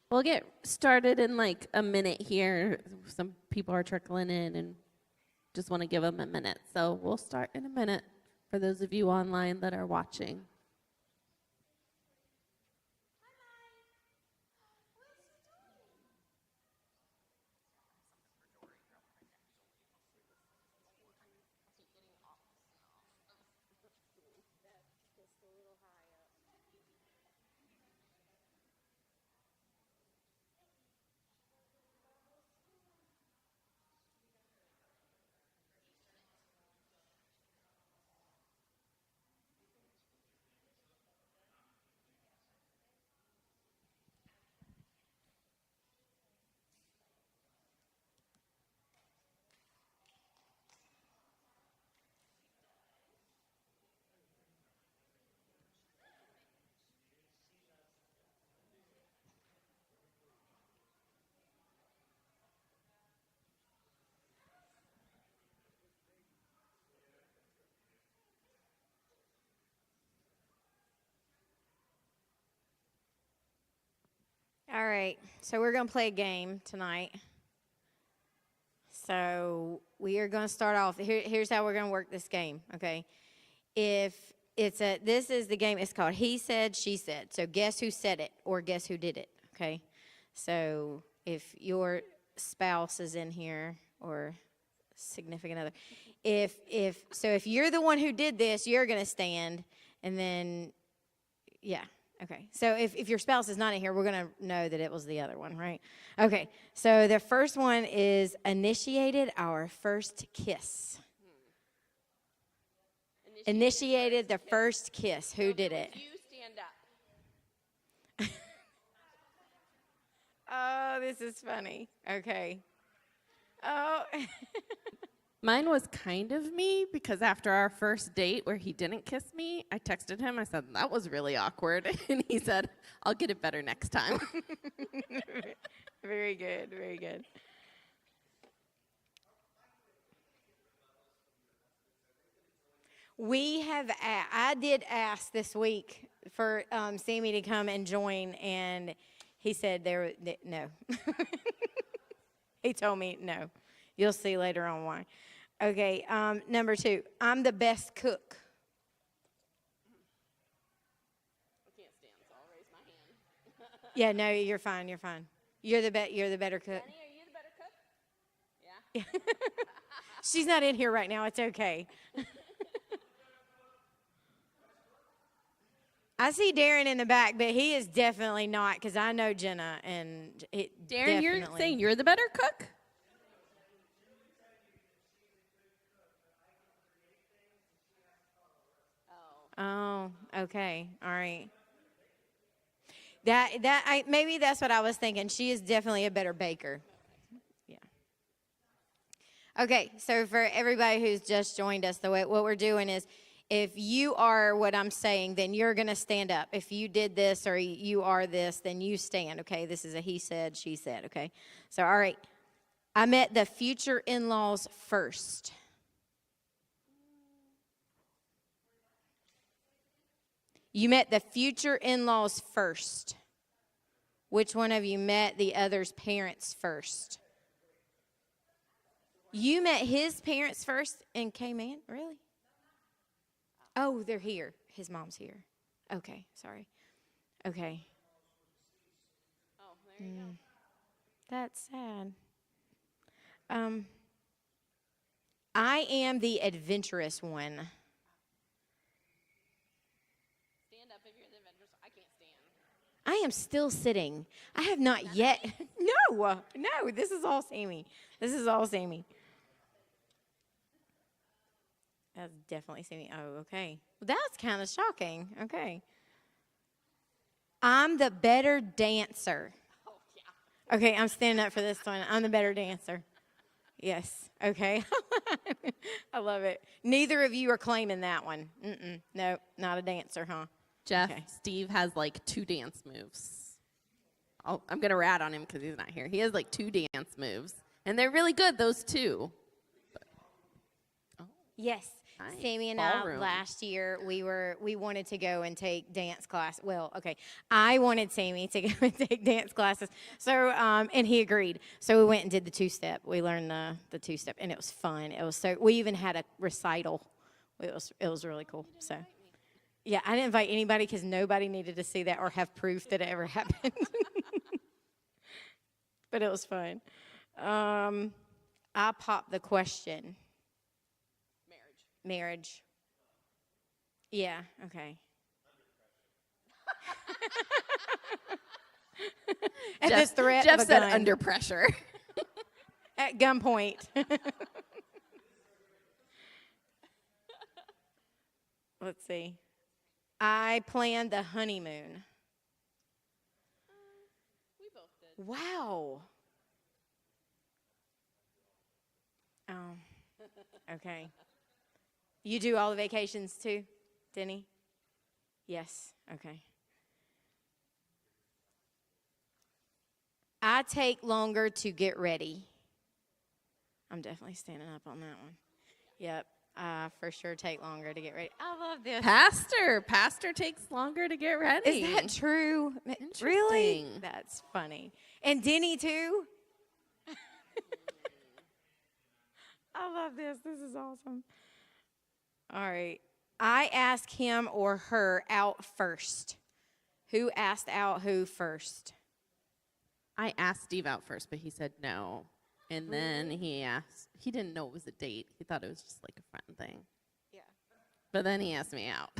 We'll get started in like a minute here. Some people are trickling in and just want to give them a minute. So we'll start in a minute for those of you online that are watching. All right, so we're going to play a game tonight. So we are going to start off. Here's how we're going to work this game, okay? This is the game, it's called He Said, She Said. So guess who said it or guess who did it, okay? So if your spouse is in here or significant other, if you're the one who did this, you're going to stand, and then, yeah. Okay, so if your spouse is not in here, we're going to know that it was the other one, right? Okay, so the first one is initiated our first kiss. Initiated the first kiss. Who did it? You stand up. Oh, this is funny. Okay. Oh. Mine was kind of me because after our first date where he didn't kiss me, I texted him. I said, that was really awkward. And he said, I'll get it better next time. Very good, very good. I did ask this week for Sammy to come and join, and he said no. He told me no. You'll see later on why. Okay, number 2, I'm the best cook. I can't stand, so I'll raise my hand. Yeah, no, you're fine, you're fine. You're the better cook. Danny, are you the better cook? Yeah. She's not in here right now, it's okay. I see Darren in the back, but he is definitely not, because I know Jenna, and it Darren, definitely. you're saying you're the better cook? Oh, okay. All right. Maybe that's what I was thinking. She is definitely a better baker. Yeah. Okay, so for everybody who's just joined us, what we're doing is, if you are what I'm saying, then you're going to stand up. If you did this or you are this, then you stand, okay? This is a he said, she said, okay? So, all right. I met the future in-laws first. You met the future in-laws first. Which one of you met the other's parents first? You met his parents first and came in? Really? Oh, they're here. His mom's here. Okay, sorry. Okay. Oh, there you go. That's sad. I am the adventurous one. Stand up if you're the adventurous. I can't stand. I am still sitting. I have not yet. No, this is all Sammy. This is all Sammy. That's definitely Sammy. Oh, okay. Well, that's kind of shocking. Okay. I'm the better dancer. Oh, yeah. Okay, I'm standing up for this one. I'm the better dancer. Yes. Okay. I love it. Neither of you are claiming that one. No, not a dancer, huh? Jeff, Okay. Steve has like 2 dance moves. I'm going to rat on him because he's not here. He has like 2 dance moves. And they're really good, those 2. Yes. Nice. Sammy and Ballroom. I last year we wanted to go and take dance class. Well, okay, I wanted Sammy to go and take dance classes. So and he agreed. So we went and did the two-step. We learned the two-step, and it was fun. It was so. We even had a recital. It was really cool. So. Yeah, I didn't invite anybody because nobody needed to see that or have proof that it ever happened. But it was fun. I popped the question. Marriage. Yeah, okay. At the threat Jeff of a said gun. under pressure. At gunpoint. Let's see. I planned the honeymoon. We both did. Wow. Oh, okay. You do all the vacations too, Denny? Yes, okay. I take longer to get ready. I'm definitely standing up on that one. Yep, I for sure take longer to get ready. I love this. Pastor takes longer to get ready. Is that true? Really? Interesting. That's funny. And Denny too? I love this. This is awesome. All right. I ask him or her out first. Who asked out who first? I asked Steve out first, but he said no. And then he didn't know it was a date. He thought it was just like a friend thing. Yeah. But then he asked me out.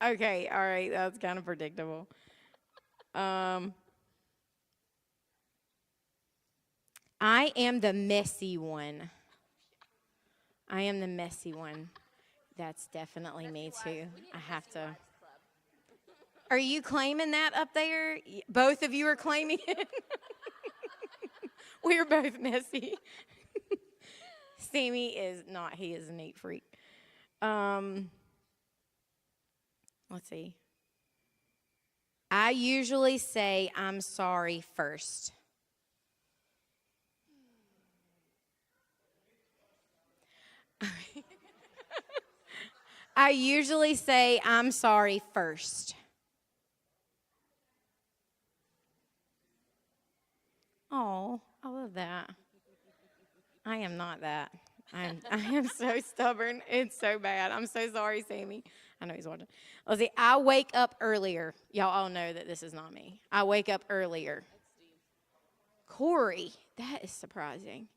Okay. All right. That's kind of predictable. I am the messy one. I am the messy one. That's definitely me too. I have to. Are you claiming that up there? Both of you are claiming it? We're both messy. Sammy is not. He is a neat freak. Let's see. I usually say I'm sorry first. I usually say I'm sorry first. Oh, I love that. I am not that. I am so stubborn. It's so bad. I'm so sorry, Sammy. I know he's watching. Let's see. I wake up earlier. Y'all all know that this is not me. I wake up earlier. Corey, that is surprising.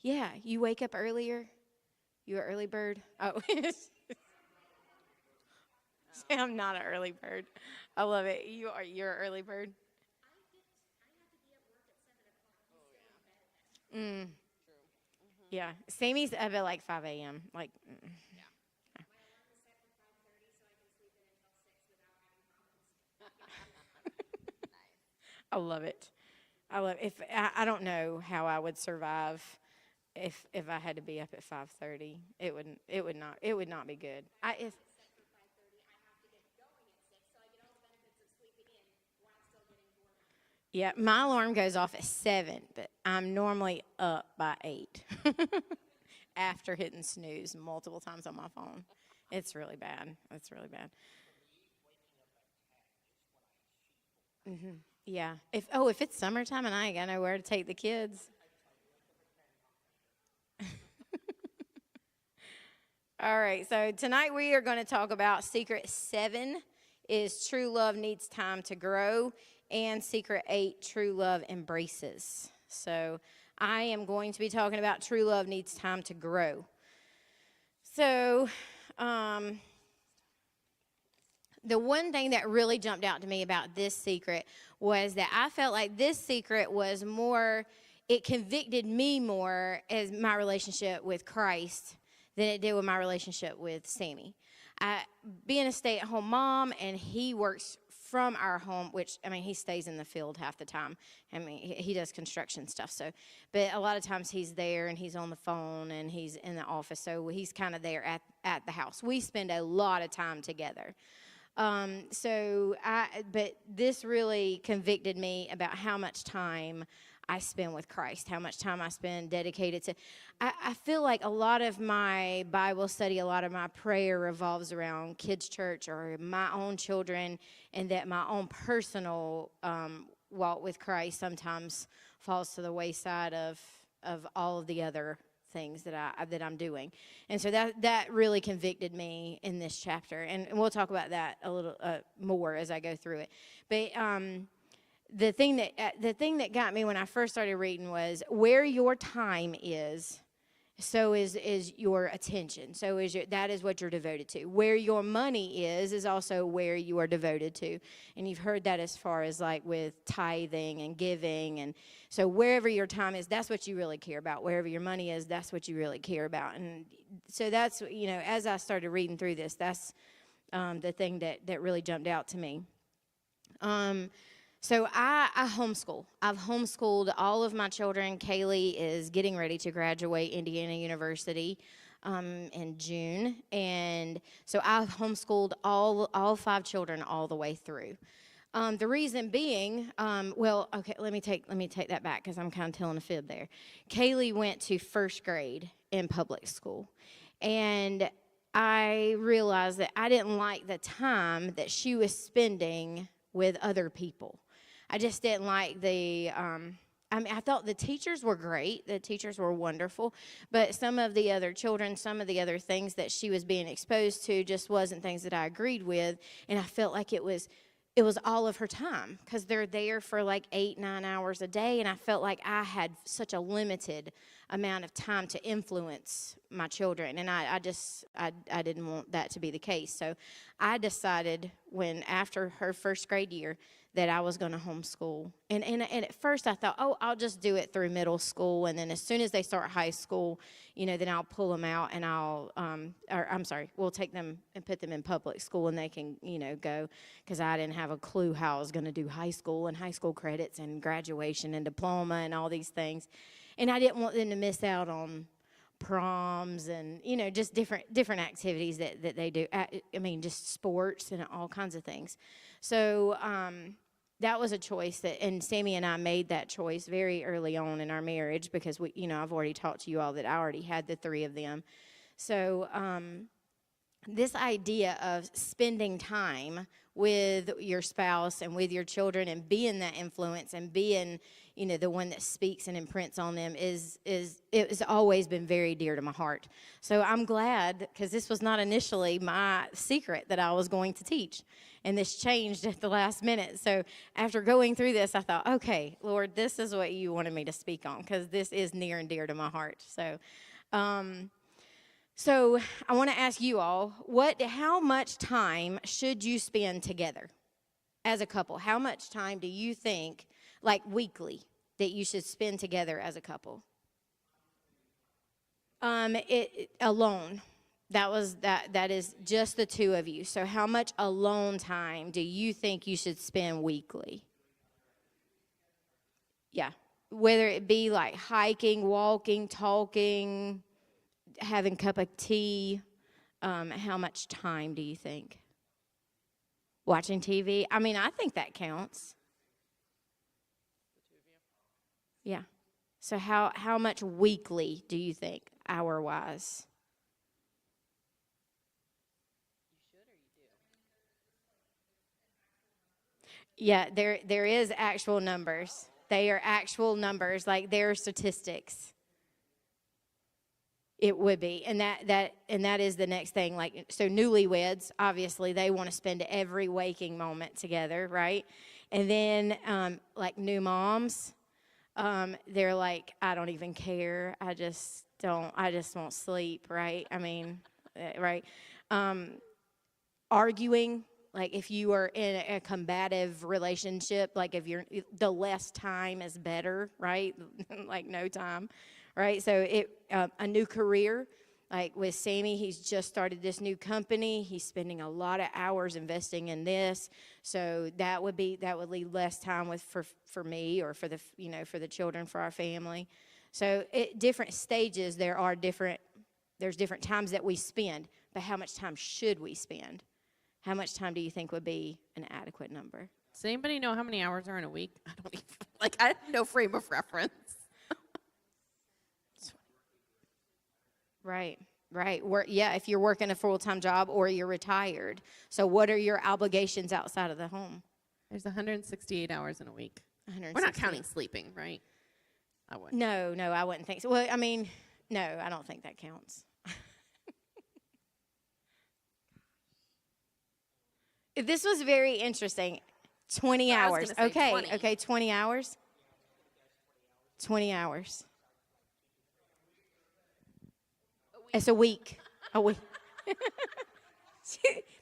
Yeah, you wake up earlier. You an early bird? Oh, I'm not an early bird. I love it. You're an early bird. Yeah, Sammy's up at like 5 a.m. Like, I love it. I don't know how I would survive if I had to be up at 5:30. It would not be good. Yeah, my alarm goes off at 7, but I'm normally up by 8 after hitting snooze multiple times on my phone. It's really bad. It's really bad. Yeah. If it's summertime and I ain't got nowhere to take the kids. All right. So tonight we are going to talk about secret 7 is true love needs time to grow, and secret 8, true love embraces. So I am going to be talking about true love needs time to grow. So the one thing that really jumped out to me about this secret was that I felt like this secret was more, it convicted me more as my relationship with Christ than it did with my relationship with Sammy. Being a stay-at-home mom, and he works from our home, which, I mean, he stays in the field half the time. I mean, he does construction stuff. So, but a lot of times he's there and he's on the phone and he's in the office. So he's kind of there at the house. We spend a lot of time together. But this really convicted me about how much time I spend with Christ, how much time I spend dedicated to. I feel like a lot of my Bible study, a lot of my prayer revolves around kids' church or my own children, and that my own personal walk with Christ sometimes falls to the wayside of all of the other things that I'm doing. And so that really convicted me in this chapter, and we'll talk about that a little more as I go through it. But the thing that got me when I first started reading was, where your time is, so is your attention. So that is what you're devoted to. Where your money is also where you are devoted to. And you've heard that as far as like with tithing and giving. And so wherever your time is, that's what you really care about. Wherever your money is, that's what you really care about. And so that's, as I started reading through this, that's the thing that really jumped out to me. So I homeschool. I've homeschooled all of my children. Kaylee is getting ready to graduate Indiana University in June. And so I've homeschooled all 5 children all the way through. The reason being, okay, let me take that back because I'm kind of telling a fib there. Kaylee went to first grade in public school. And I realized that I didn't like the time that she was spending with other people. I just didn't like I thought the teachers were great. The teachers were wonderful. But some of the other children, some of the other things that she was being exposed to just wasn't things that I agreed with. And I felt like it was all of her time because they're there for like 8-9 hours a day. And I felt like I had such a limited amount of time to influence my children. And I didn't want that to be the case. So I decided after her first grade year, that I was going to homeschool. And at first I thought, I'll just do it through middle school. And then as soon as they start high school, then I'll pull them out and we'll take them and put them in public school and they can, go. Because I didn't have a clue how I was going to do high school and high school credits and graduation and diploma and all these things. And I didn't want them to miss out on proms and, just different activities that they do. Just sports and all kinds of things. So, that was a choice and Sammy and I made that choice very early on in our marriage because I've already talked to you all that I already had the 3 of them. So this idea of spending time with your spouse and with your children and being that influence and being, the one that speaks and imprints on them it's always been very dear to my heart. So I'm glad because this was not initially my secret that I was going to teach. And this changed at the last minute. So after going through this, I thought, okay, Lord, this is what you wanted me to speak on because this is near and dear to my heart. So so I want to ask you all, how much time should you spend together as a couple? How much time do you think, like weekly, that you should spend together as a couple? Alone. That is just the 2 of you. So how much alone time do you think you should spend weekly? Yeah. Whether it be like hiking, walking, talking, having a cup of tea, how much time do you think? Watching TV? I think that counts. Yeah. So how much weekly do you think, hour-wise? Yeah, there is actual numbers. They are actual numbers, like there are statistics. It would be, and that is the next thing. Like, so newlyweds, obviously, they want to spend every waking moment together, right? And then, like new moms, they're like, I don't even care. I just won't sleep, right? Right? Arguing. Like if you are in a combative relationship, like the less time is better, right? Like no time, right? So a new career, like with Sammy, he's just started this new company. He's spending a lot of hours investing in this. So that would leave less time for me or for the children, for our family. So at different stages, there's different times that we spend, but how much time should we spend? How much time do you think would be an adequate number? Does anybody know how many hours are in a week? I don't even. Like, I had no frame of reference. Right, right. Yeah, if you're working a full-time job or you're retired. So what are your obligations outside of the home? There's 168 hours in a week. We're not 160. counting sleeping, right? I wouldn't. No, I wouldn't think so. Well, I mean, no, I don't think that counts. This was very interesting. 20 I was hours. gonna say Okay, 20. okay, 20 hours. 20 hours. It's a week. A week.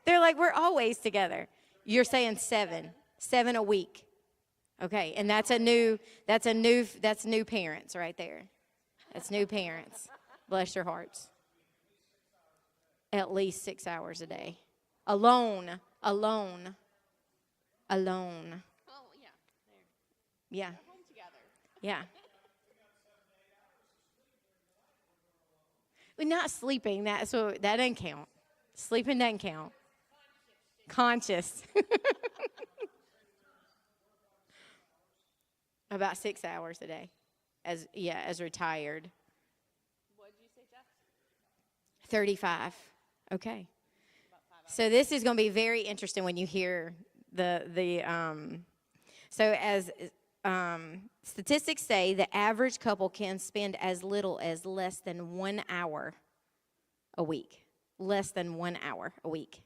They're like, we're always together. You're saying 7. 7 a week. Okay, and that's new parents right there. That's new parents. Bless your hearts. At least 6 hours a day. Alone. Oh, yeah. Yeah. Home together. Yeah. We're not sleeping. That doesn't count. Sleeping doesn't count. Conscious. About 6 hours a day, as retired. What did you say, Jeff? 35. Okay. So this is going to be very interesting when you hear so as statistics say, the average couple can spend as little as less than 1 hour a week. Less than 1 hour a week.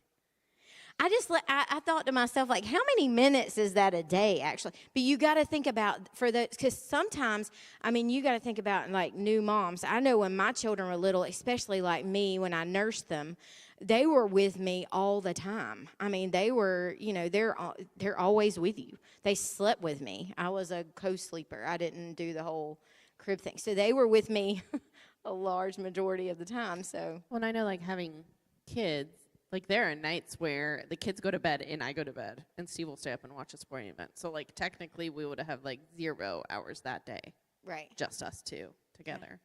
I thought to myself, like, how many minutes is that a day, actually? But you got to think about, because sometimes, I mean, you got to think about, like, new moms. I know when my children were little, especially like me, when I nursed them, they were with me all the time. I mean, they were, they're always with you. They slept with me. I was a co-sleeper. I didn't do the whole crib thing. So they were with me a large majority of the time, so. Well, and I know, like, having kids, like, there are nights where the kids go to bed and I go to bed, and Steve will stay up and watch a sporting event. So, like, technically, we would have, like, 0 hours that day. Right. Just us two together.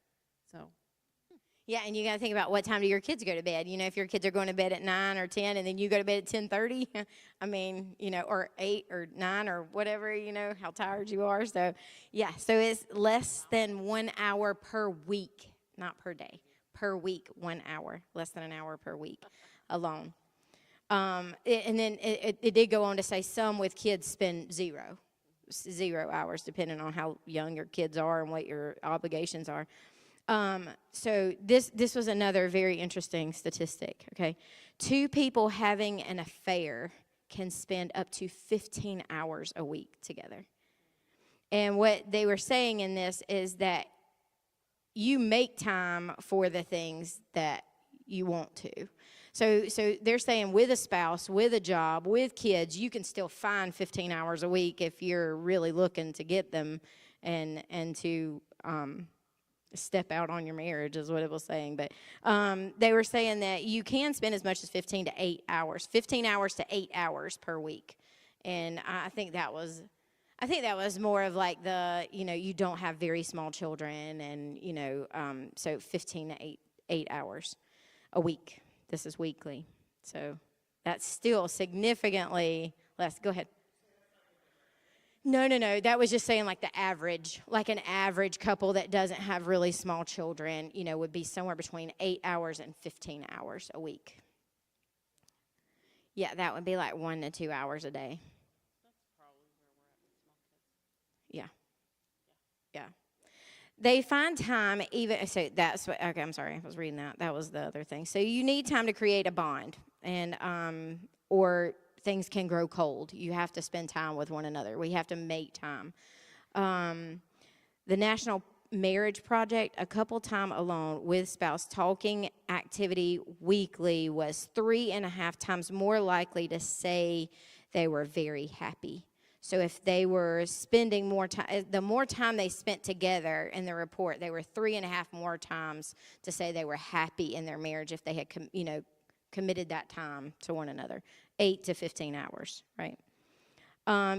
So. Yeah, and you got to think about what time do your kids go to bed. You know, if your kids are going to bed at 9 or 10 and then you go to bed at 10:30, I mean, or 8 or 9 or whatever, how tired you are. So, yeah, so it's less than 1 hour per week, not per day. Per week, 1 hour, less than an hour per week alone. And then it did go on to say some with kids spend 0 hours, depending on how young your kids are and what your obligations are. So this was another very interesting statistic, okay? 2 people having an affair can spend up to 15 hours a week together. And what they were saying in this is that you make time for the things that you want to. So they're saying with a spouse, with a job, with kids, you can still find 15 hours a week if you're really looking to get them and to step out on your marriage is what it was saying. But they were saying that you can spend as much as 15 to 8 hours, 15 hours to 8 hours per week. And I think that was more of like you don't have very small children and, so 15 to 8 hours a week. This is weekly. So that's still significantly less. Go ahead. No. That was just saying like the average, like an average couple that doesn't have really small children, would be somewhere between 8 hours and 15 hours a week. Yeah, that would be like 1 to 2 hours a day. That's probably where we're at with small kids. Yeah. They find time even, so that's what, okay, I'm sorry, I was reading that. That was the other thing. So you need time to create a bond, and or things can grow cold. You have to spend time with one another. We have to make time. The National Marriage Project, a couple time alone with spouse talking activity weekly was 3.5 times more likely to say they were very happy. So if they were spending more time, the more time they spent together in the report, they were 3.5 more times to say they were happy in their marriage if they had, committed that time to one another, 8 to 15 hours, right?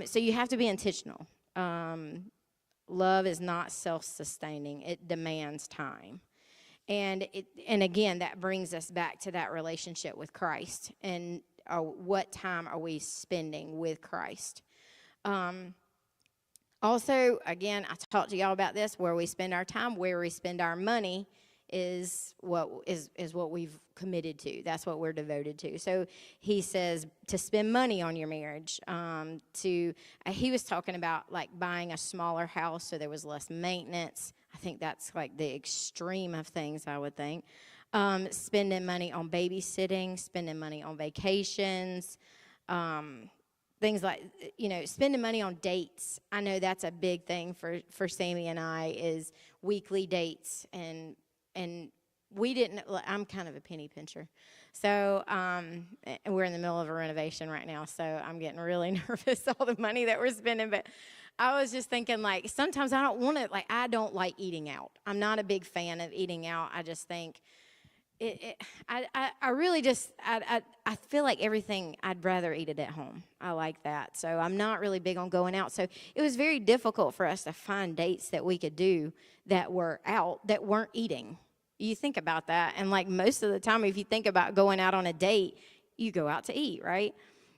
So you have to be intentional. Love is not self-sustaining. It demands time. And again, that brings us back to that relationship with Christ. And what time are we spending with Christ? Also, again, I talked to y'all about this, where we spend our time, where we spend our money is what we've committed to. That's what we're devoted to. So he says to spend money on your marriage. He was talking about like buying a smaller house so there was less maintenance. I think that's like the extreme of things, I would think. Spending money on babysitting, spending money on vacations, things like, spending money on dates. I know that's a big thing for Sammy and I, is weekly dates. And we didn't, I'm kind of a penny pincher. So, and we're in the middle of a renovation right now, so I'm getting really nervous, all the money that we're spending. But I was just thinking, like, sometimes I don't like eating out. I'm not a big fan of eating out. I just think, I really just, I feel like everything, I'd rather eat it at home. I like that. So I'm not really big on going out. So it was very difficult for us to find dates that we could do that were out, that weren't eating. You think about that. And like most of the time, if you think about going out on a date, you go out to eat, right?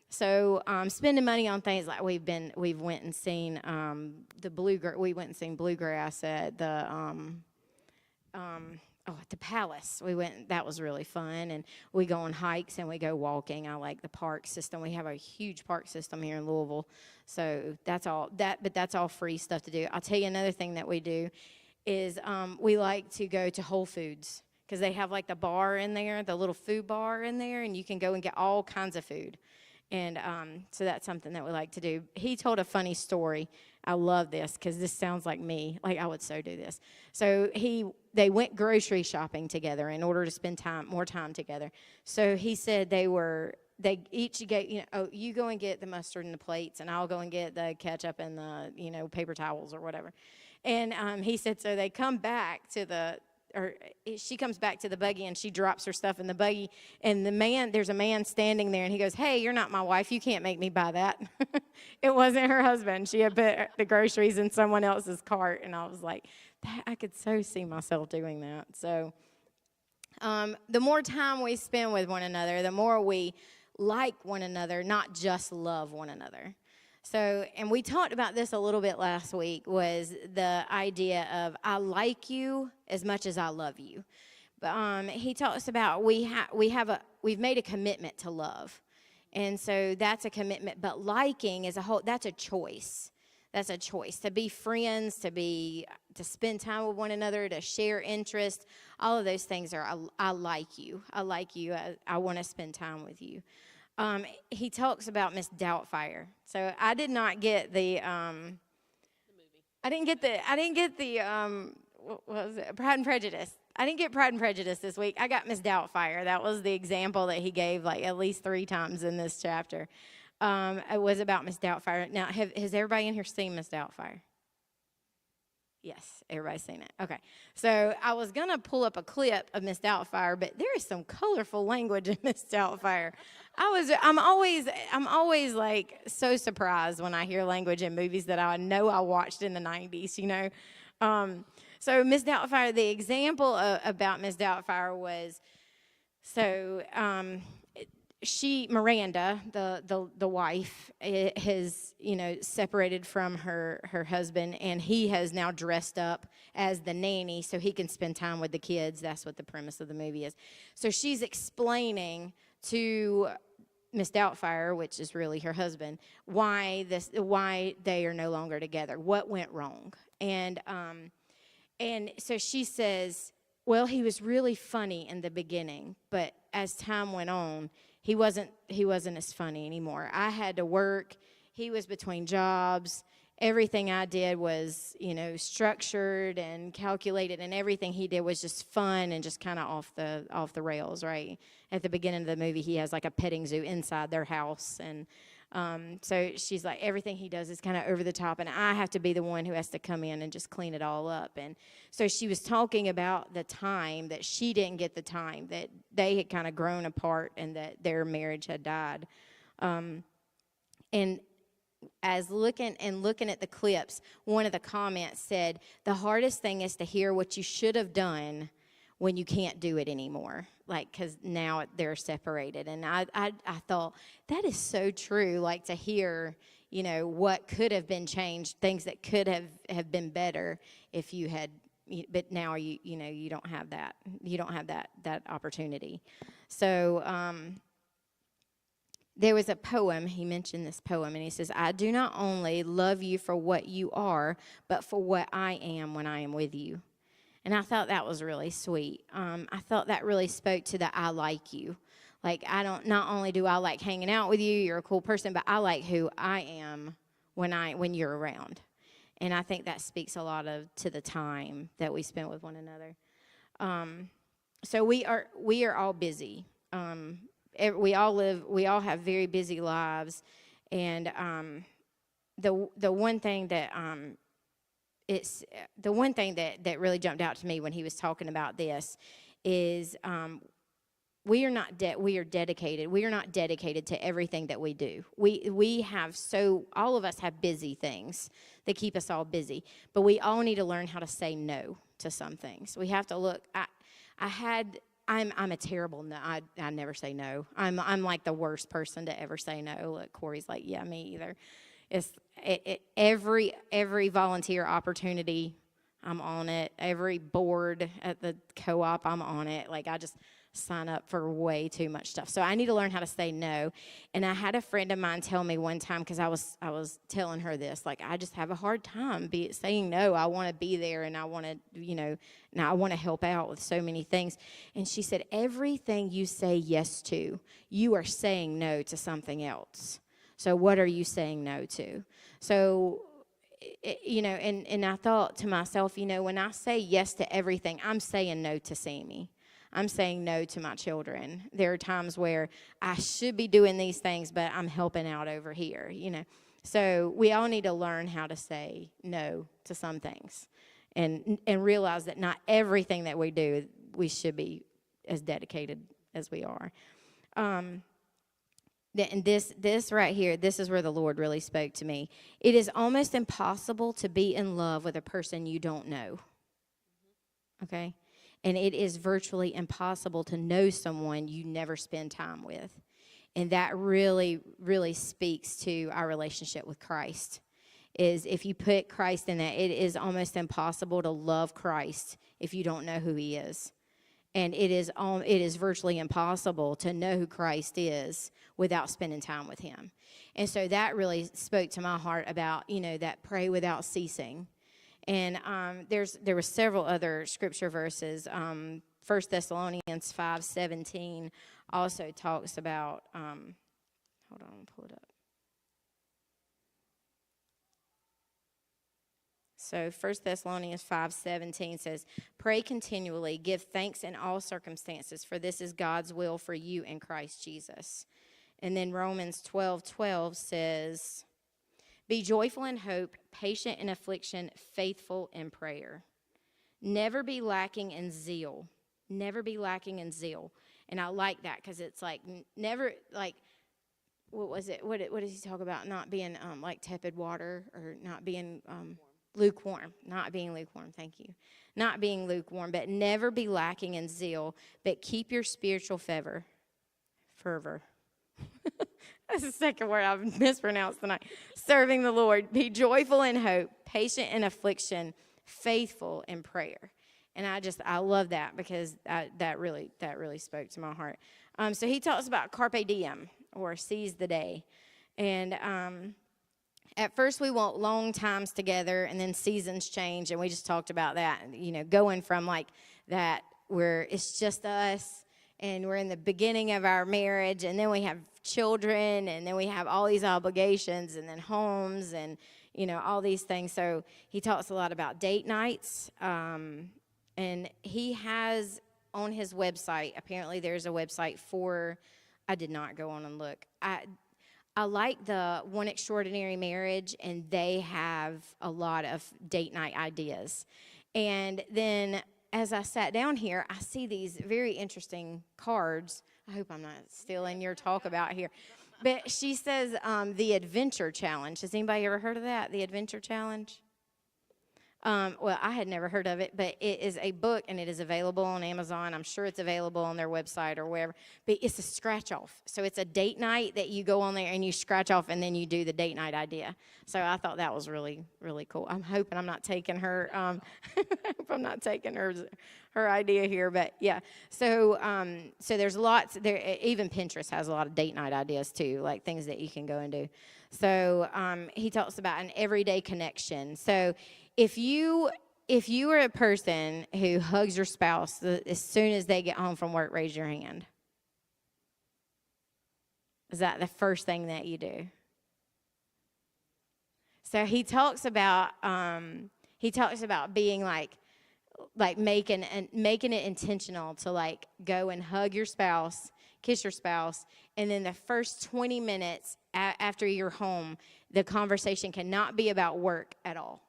So spending money on things like we went and seen bluegrass at at the Palace. We went, that was really fun. And we go on hikes and we go walking. I like the park system. We have a huge park system here in Louisville. So that's all free stuff to do. I'll tell you another thing that we do is we like to go to Whole Foods, because they have like the bar in there, the little food bar in there, and you can go and get all kinds of food. And so that's something that we like to do. He told a funny story. I love this because this sounds like me. Like, I would so do this. So they went grocery shopping together in order to spend more time together. So he said they each get, you go and get the mustard and the plates, and I'll go and get the ketchup and the, paper towels or whatever. And he said, so they come back she comes back to the buggy, and she drops her stuff in the buggy, and there's a man standing there, and he goes, "Hey, you're not my wife. You can't make me buy that." It wasn't her husband. She had put the groceries in someone else's cart, and I was like, I could so see myself doing that. So the more time we spend with one another, the more we like one another, not just love one another. So, and we talked about this a little bit last week, was the idea of I like you as much as I love you. But he talks about we've made a commitment to love. And so that's a commitment, but liking is that's a choice. That's a choice to be friends, to spend time with one another, to share interests. All of those things are I like you. I like you. I want to spend time with you. He talks about Miss Doubtfire. So I did not get the movie. I didn't get the what was it? Pride and Prejudice. I didn't get Pride and Prejudice this week. I got Miss Doubtfire. That was the example that he gave like at least 3 times in this chapter. It was about Miss Doubtfire. Now, has everybody in here seen Miss Doubtfire? Yes, everybody's seen it. Okay. So I was going to pull up a clip of Miss Doubtfire, but there is some colorful language in Miss Doubtfire. I'm always like so surprised when I hear language in movies that I know I watched in the 90s, So Miss Doubtfire, the example about Miss Doubtfire was, Miranda, the wife, has, separated from her husband, and he has now dressed up as the nanny so he can spend time with the kids. That's what the premise of the movie is. So she's explaining to Miss Doubtfire, which is really her husband, why they are no longer together, what went wrong. And so she says, well, he was really funny in the beginning, but as time went on, he wasn't as funny anymore. I had to work. He was between jobs. Everything I did was, structured and calculated, and everything he did was just fun and just kind of off the rails, right? At the beginning of the movie, he has like a petting zoo inside their house, and so she's like, everything he does is kind of over the top, and I have to be the one who has to come in and just clean it all up. And so she was talking about the time that she didn't get the time, that they had kind of grown apart and that their marriage had died. And as looking at the clips, one of the comments said, the hardest thing is to hear what you should have done when you can't do it anymore, like, because now they're separated. And I thought, that is so true, like, to hear, what could have been changed, things that could have been better if you had, but now you don't have that. You don't have that opportunity. So there was a poem, he mentioned this poem, and he says, I do not only love you for what you are, but for what I am when I am with you. And I thought that was really sweet. I thought that really spoke to the I like you. Like, not only do I like hanging out with you, you're a cool person, but I like who I am when you're around. And I think that speaks a lot to the time that we spend with one another. So we are all busy. We all have very busy lives, and the one thing that really jumped out to me when he was talking about this is we are dedicated. We are not dedicated to everything that we do. All of us have busy things that keep us all busy, but we all need to learn how to say no to some things. We have to look. I'm a terrible no. I never say no. I'm like the worst person to ever say no. Look, Corey's like, yeah, me either. Every volunteer opportunity, I'm on it. Every board at the co-op, I'm on it. Like, I just sign up for way too much stuff. So I need to learn how to say no. And I had a friend of mine tell me one time, because I was telling her this, like, I just have a hard time saying no. I want to be there, and I want to, I want to help out with so many things. And she said, everything you say yes to, you are saying no to something else. So what are you saying no to? So, and I thought to myself, when I say yes to everything, I'm saying no to Sammy. I'm saying no to my children. There are times where I should be doing these things, but I'm helping out over here, So we all need to learn how to say no to some things and realize that not everything that we do, we should be as dedicated as we are. And this right here, this is where the Lord really spoke to me. It is almost impossible to be in love with a person you don't know. Okay? And it is virtually impossible to know someone you never spend time with. And that really, really speaks to our relationship with Christ. Is if you put Christ in that, it is almost impossible to love Christ if you don't know who he is. And it is virtually impossible to know who Christ is without spending time with him. And so that really spoke to my heart about, that pray without ceasing. And there were several other scripture verses. 1 Thessalonians 5:17 also talks about, hold on, I'll pull it up. So 1 Thessalonians 5:17 says, pray continually, give thanks in all circumstances, for this is God's will for you in Christ Jesus. And then Romans 12:12 says, be joyful in hope, patient in affliction, faithful in prayer. Never be lacking in zeal. Never be lacking in zeal. And I like that because it's like never, like, what was it? What does he talk about? Not being like tepid water, or not being lukewarm. Not being lukewarm, thank you. Not being lukewarm, but never be lacking in zeal, but keep your spiritual fervor. That's the second word I've mispronounced tonight. Serving the Lord. Be joyful in hope, patient in affliction, faithful in prayer. And I love that because that really spoke to my heart. So he talks about carpe diem, or seize the day. And at first we want long times together, and then seasons change, and we just talked about that. Going from like that where it's just us, and we're in the beginning of our marriage, and then we have children, and then we have all these obligations, and then homes, and all these things. So he talks a lot about date nights, and he has on his website, apparently there's a website for, I did not go on and look. I like the One Extraordinary Marriage, and they have a lot of date night ideas. And then as I sat down here, I see these very interesting cards. I hope I'm not stealing your talk about here. But she says the Adventure Challenge. Has anybody ever heard of that, the Adventure Challenge? Well, I had never heard of it, but it is a book, and it is available on Amazon. I'm sure it's available on their website or wherever. But it's a scratch off. So it's a date night that you go on there and you scratch off, and then you do the date night idea. So I thought that was really, really cool. I'm hoping I'm not taking her. I hope I'm not taking her idea here, but yeah. So so there's lots there. Even Pinterest has a lot of date night ideas too, like things that you can go and do. So he talks about an everyday connection. So if you are a person who hugs your spouse as soon as they get home from work, raise your hand. Is that the first thing that you do? So he talks about being like making it intentional to like go and hug your spouse, kiss your spouse, and then the first 20 minutes after you're home, the conversation cannot be about work at all.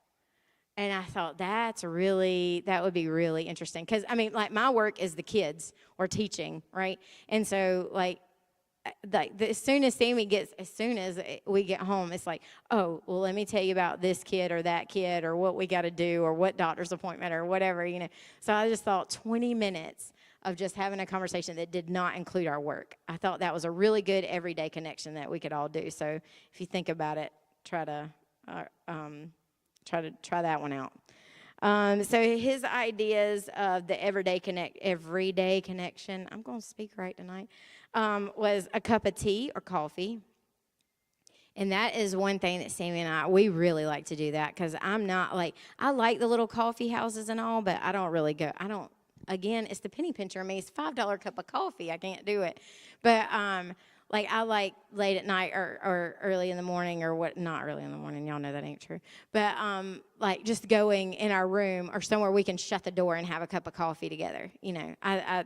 And I thought that would be really interesting. Because, I mean, like, my work is the kids or teaching, right? And so, as soon as we get home, it's like, oh, well, let me tell you about this kid or that kid or what we got to do or what doctor's appointment or whatever, you know. So I just thought 20 minutes of just having a conversation that did not include our work. I thought that was a really good everyday connection that we could all do. So if you think about it, try that one out. So his ideas of the everyday connection, I'm going to speak right tonight, was a cup of tea or coffee. And that is one thing that Sammy and we really like to do that, because I like the little coffee houses and all, but I don't really go. Again, it's the penny pincher. I mean, it's $5 cup of coffee. I can't do it. But I like late at night or early in the morning or what, not early in the morning, y'all know that ain't true. But like just going in our room or somewhere we can shut the door and have a cup of coffee together. You know, I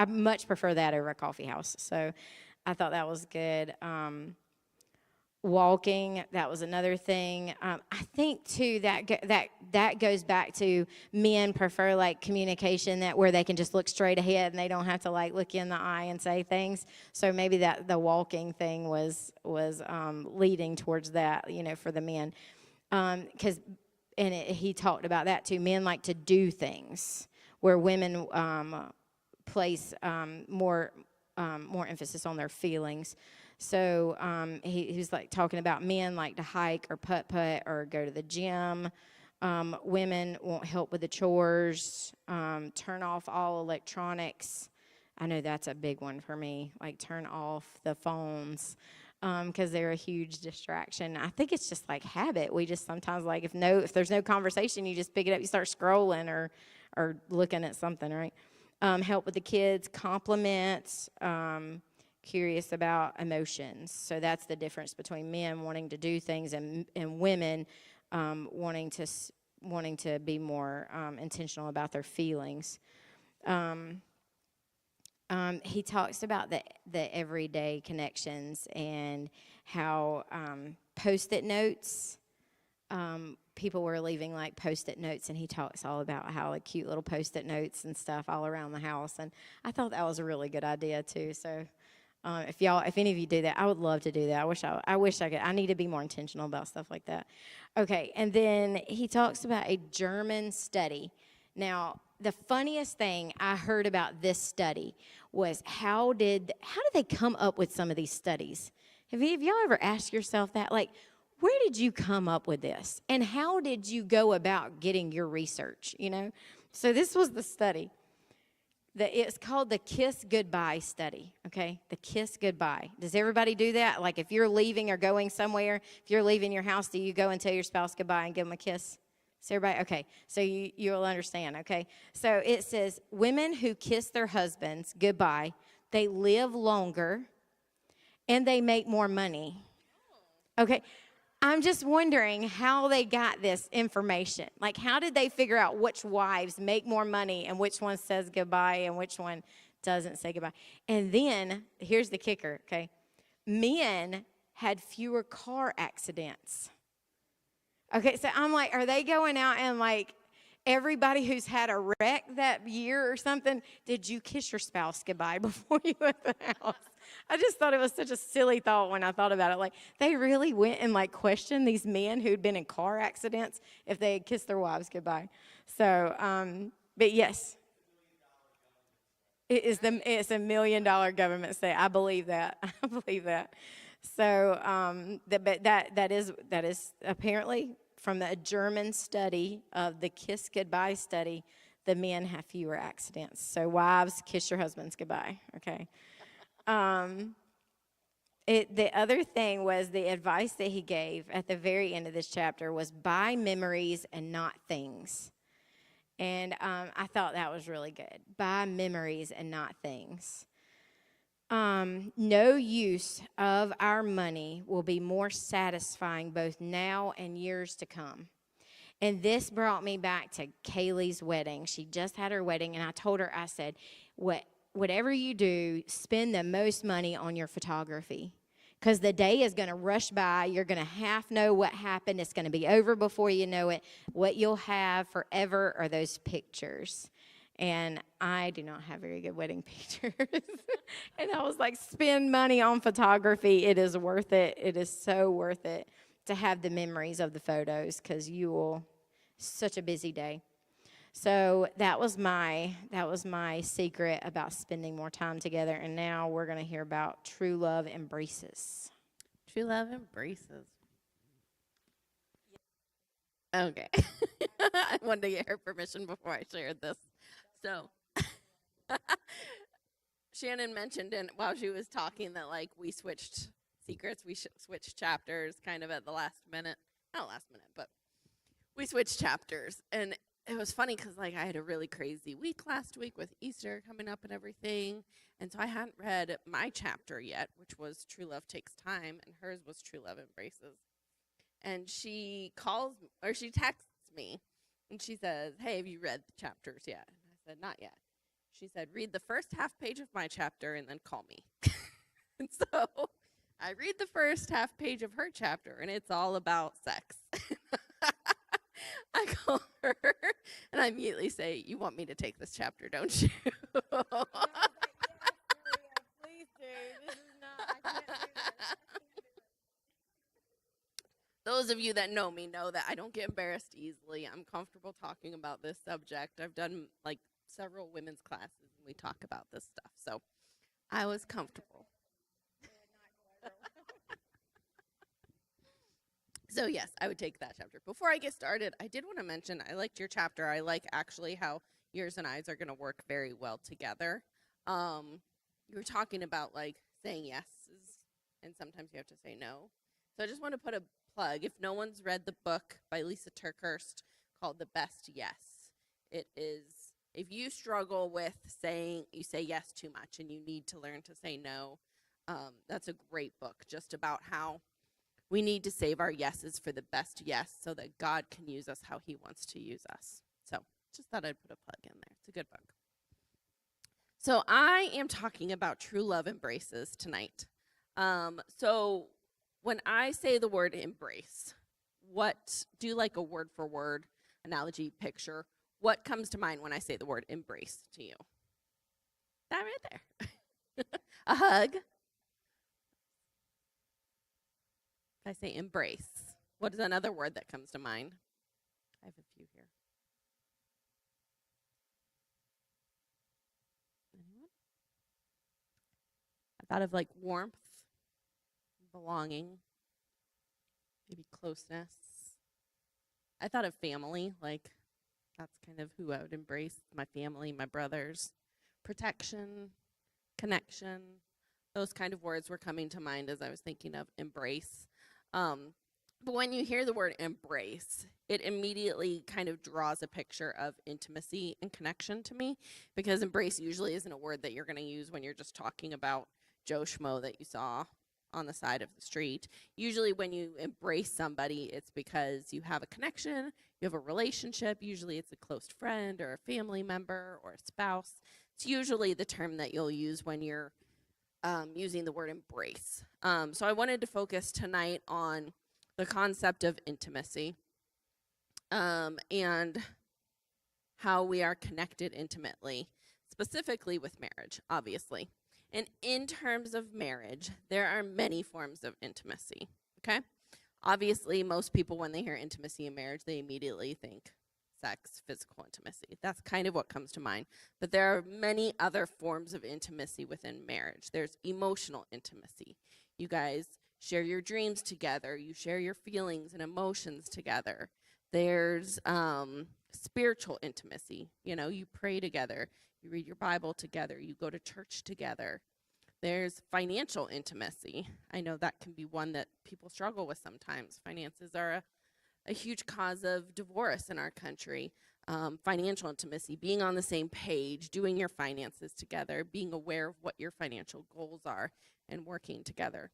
much prefer that over a coffee house. So I thought that was good. Walking, that was another thing. I think too that goes back to men prefer like communication where they can just look straight ahead and they don't have to like look you in the eye and say things. So maybe that the walking thing was leading towards that, you know, for the men, because he talked about that too. Men like to do things where women place more emphasis on their feelings. So he was like talking about men like to hike or putt-putt or go to the gym. Women want help with the chores. Turn off all electronics. I know that's a big one for me. Like turn off the phones because they're a huge distraction. I think it's just like habit. We just sometimes like if there's no conversation, you just pick it up, you start scrolling or looking at something, right? Help with the kids, compliments. Curious about emotions. So that's the difference between men wanting to do things and women wanting to be more intentional about their feelings. He talks about the everyday connections and how Post-it notes. People were leaving like Post-it notes, and he talks all about how like cute little Post-it notes and stuff all around the house. And I thought that was a really good idea too. So. If any of you do that, I would love to do that. I wish I could. I need to be more intentional about stuff like that. Okay, and then he talks about a German study. Now, the funniest thing I heard about this study was how did they come up with some of these studies? Have y'all ever asked yourself that? Like, where did you come up with this? And how did you go about getting your research, you know? So this was the study. It's called the Kiss Goodbye study, okay? The Kiss Goodbye. Does everybody do that? Like if you're leaving or going somewhere, if you're leaving your house, do you go and tell your spouse goodbye and give them a kiss? So everybody, okay, so you'll understand, okay? So it says, women who kiss their husbands goodbye, they live longer and they make more money. Okay, I'm just wondering how they got this information. Like, how did they figure out which wives make more money and which one says goodbye and which one doesn't say goodbye? And then, here's the kicker, okay? Men had fewer car accidents. Okay, so I'm like, are they going out and like, everybody who's had a wreck that year or something, did you kiss your spouse goodbye before you left the house? I just thought it was such a silly thought when I thought about it. Like, they really went and like questioned these men who'd been in car accidents if they had kissed their wives goodbye. So, but yes, it's a $1 million government state. I believe that. I believe that. So, but that is apparently from a German study of the kiss goodbye study. The men have fewer accidents. So, wives, kiss your husbands goodbye. Okay. The other thing was the advice that he gave at the very end of this chapter was buy memories and not things. And I thought that was really good. Buy memories and not things. No use of our money will be more satisfying both now and years to come. And this brought me back to Kaylee's wedding. She just had her wedding, and I told her, I said, whatever you do, spend the most money on your photography. Because the day is going to rush by. You're going to half know what happened. It's going to be over before you know it. What you'll have forever are those pictures. And I do not have very good wedding pictures. And I was like, spend money on photography. It is worth it. It is so worth it to have the memories of the photos because you will, such a busy day. So that was my secret about spending more time together. And now we're going to hear about true love embraces. True love embraces. Okay. I wanted to get her permission before I shared this. So Shannon mentioned while she was talking that like we switched secrets, we switched chapters kind of at the last minute. Not last minute, but we switched chapters. And it was funny because like I had a really crazy week last week with Easter coming up and everything. And so I hadn't read my chapter yet, which was True Love Takes Time, and hers was True Love Embraces. And she texts me and she says, "Hey, have you read the chapters yet?" And I said, "Not yet." She said, "Read the first half page of my chapter and then call me." And so I read the first half page of her chapter, and it's all about sex. I call her, and I immediately say, "You want me to take this chapter, don't you?" Please do. This is not, I can't do this. Those of you that know me know that I don't get embarrassed easily. I'm comfortable talking about this subject. I've done like several women's classes, and we talk about this stuff. So I was comfortable. So yes, I would take that chapter. Before I get started, I did want to mention I liked your chapter. I like actually how yours and I's are going to work very well together. You were talking about like saying yeses, and sometimes you have to say no. So I just want to put a plug. If no one's read the book by Lisa TerKeurst called The Best Yes, it is, if you struggle with saying you say yes too much and you need to learn to say no, that's a great book just about how we need to save our yeses for the best yes so that God can use us how he wants to use us. So just thought I'd put a plug in there. It's a good book. So I am talking about true love embraces tonight. So when I say the word embrace, do like a word for word analogy picture. What comes to mind when I say the word embrace to you? That right there. A hug. If I say embrace, what is another word that comes to mind? I have a few here. Anyone? I thought of like warmth, belonging, maybe closeness. I thought of family, like that's kind of who I would embrace, my family, my brothers. Protection, connection, those kind of words were coming to mind as I was thinking of embrace. But when you hear the word embrace, it immediately kind of draws a picture of intimacy and connection to me, because embrace usually isn't a word that you're going to use when you're just talking about Joe Schmo that you saw on the side of the street. Usually when you embrace somebody, it's because you have a connection, you have a relationship. Usually it's a close friend or a family member or a spouse. It's usually the term that you'll use when you're using the word embrace. So I wanted to focus tonight on the concept of intimacy and how we are connected intimately, specifically with marriage, obviously. And in terms of marriage, there are many forms of intimacy, okay? Obviously, most people, when they hear intimacy in marriage, they immediately think sex, physical intimacy. That's kind of what comes to mind. But there are many other forms of intimacy within marriage. There's emotional intimacy. You guys share your dreams together, you share your feelings and emotions together. There's spiritual intimacy. You know, you pray together, you read your Bible together, you go to church together. There's financial intimacy. I know that can be one that people struggle with sometimes. Finances are a huge cause of divorce in our country. Financial intimacy, being on the same page, doing your finances together, being aware of what your financial goals are, and working together.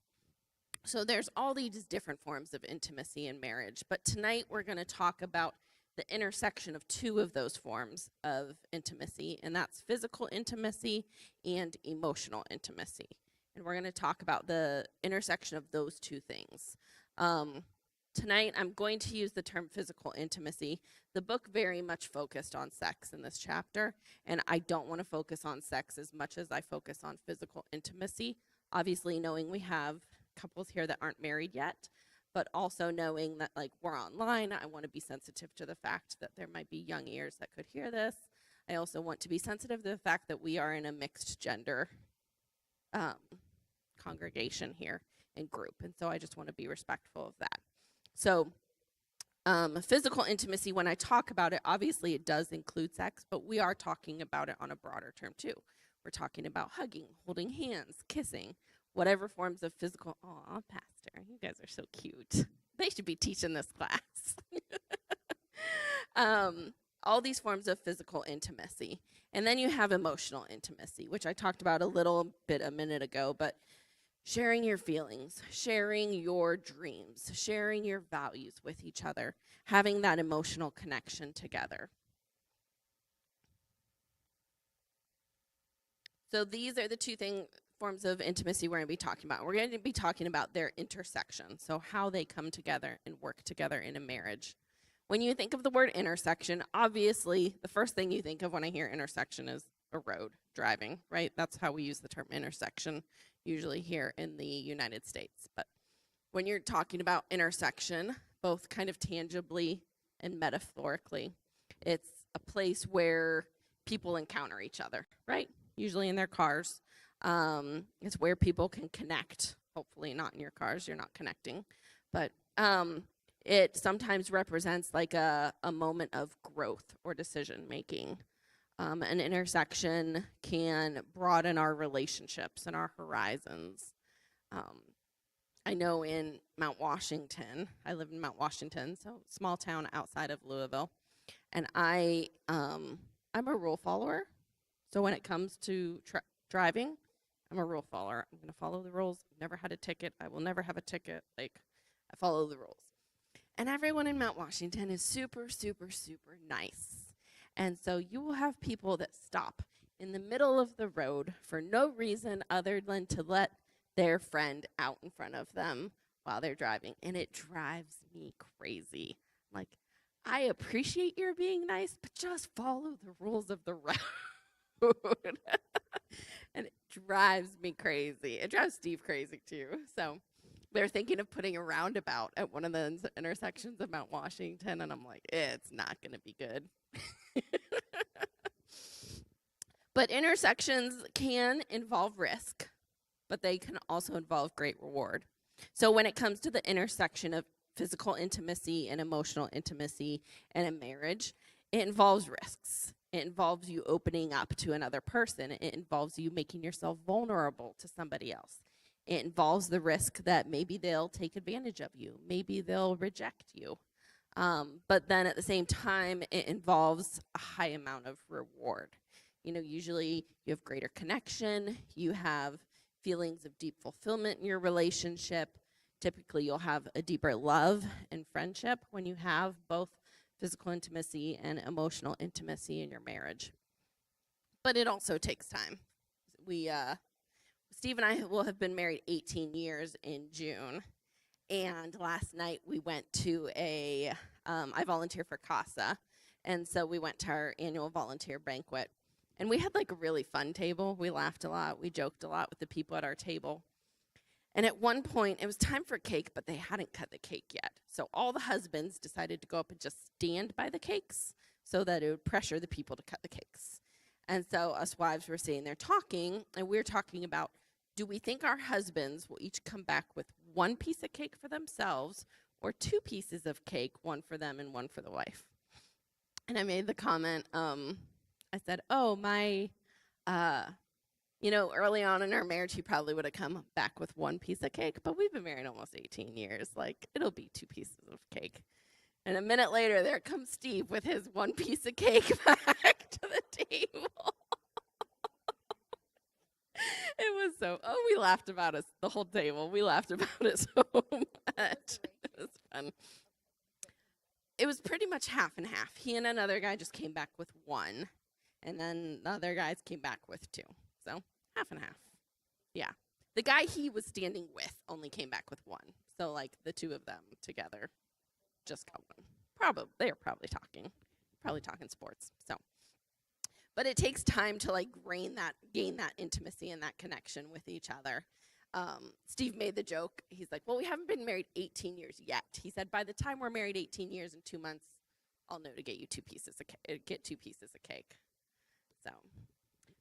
So there's all these different forms of intimacy in marriage, but tonight we're going to talk about the intersection of two of those forms of intimacy, and that's physical intimacy and emotional intimacy. And we're going to talk about the intersection of those two things. Tonight, I'm going to use the term physical intimacy. The book very much focused on sex in this chapter, and I don't want to focus on sex as much as I focus on physical intimacy. Obviously, knowing we have couples here that aren't married yet, but also knowing that like we're online, I want to be sensitive to the fact that there might be young ears that could hear this. I also want to be sensitive to the fact that we are in a mixed gender congregation here and group, and so I just want to be respectful of that. So physical intimacy, when I talk about it, obviously it does include sex, but we are talking about it on a broader term too. We're talking about hugging, holding hands, kissing, whatever forms of physical. Aw, Pastor, you guys are so cute. They should be teaching this class. All these forms of physical intimacy. And then you have emotional intimacy, which I talked about a little bit a minute ago, but sharing your feelings, sharing your dreams, sharing your values with each other, having that emotional connection together. So these are the two forms of intimacy we're going to be talking about. We're going to be talking about their intersection, so how they come together and work together in a marriage. When you think of the word intersection, obviously the first thing you think of when I hear intersection is a road, driving, right? That's how we use the term intersection usually here in the United States. But when you're talking about intersection, both kind of tangibly and metaphorically, it's a place where people encounter each other, right? Usually in their cars. It's where people can connect. Hopefully not in your cars, you're not connecting. But it sometimes represents like a moment of growth or decision making. An intersection can broaden our relationships and our horizons. I know in Mount Washington, I live in Mount Washington, so small town outside of Louisville, and I'm a rule follower. So when it comes to driving, I'm a rule follower. I'm going to follow the rules. I've never had a ticket. I will never have a ticket. Like, I follow the rules. And everyone in Mount Washington is super, super, super nice. And so you will have people that stop in the middle of the road for no reason other than to let their friend out in front of them while they're driving. And it drives me crazy. Like, I appreciate your being nice, but just follow the rules of the road. And it drives me crazy. It drives Steve crazy too. So they're thinking of putting a roundabout at one of the intersections of Mount Washington, and I'm like, it's not going to be good. But intersections can involve risk, but they can also involve great reward. So when it comes to the intersection of physical intimacy and emotional intimacy in a marriage, it involves risks. It involves you opening up to another person. It involves you making yourself vulnerable to somebody else. It involves the risk that maybe they'll take advantage of you. Maybe they'll reject you. But then at the same time, it involves a high amount of reward. You know, usually you have greater connection. You have feelings of deep fulfillment in your relationship. Typically, you'll have a deeper love and friendship when you have both physical intimacy and emotional intimacy in your marriage. But it also takes time. Steve and I will have been married 18 years in June. And last night we went to I volunteer for CASA. And so we went to our annual volunteer banquet. And we had like a really fun table. We laughed a lot. We joked a lot with the people at our table. And at one point, it was time for cake, but they hadn't cut the cake yet. So all the husbands decided to go up and just stand by the cakes so that it would pressure the people to cut the cakes. And so us wives were sitting there talking, and we were talking about, do we think our husbands will each come back with one piece of cake for themselves or two pieces of cake, one for them and one for the wife? And I made the comment, I said, oh, my, early on in our marriage, he probably would have come back with one piece of cake, but we've been married almost 18 years. Like, it'll be two pieces of cake. And a minute later, there comes Steve with his one piece of cake back to the table. It was we laughed about it, the whole table. We laughed about it so much. It was fun. It was pretty much half and half. He and another guy just came back with one, and then the other guys came back with two. So half and half. Yeah. The guy he was standing with only came back with one. So like the two of them together just got one. They're probably talking sports. So, but it takes time to like gain that intimacy and that connection with each other. Steve made the joke. He's like, well, we haven't been married 18 years yet. He said, by the time we're married 18 years and 2 months, I'll know to get you two pieces of cake. So,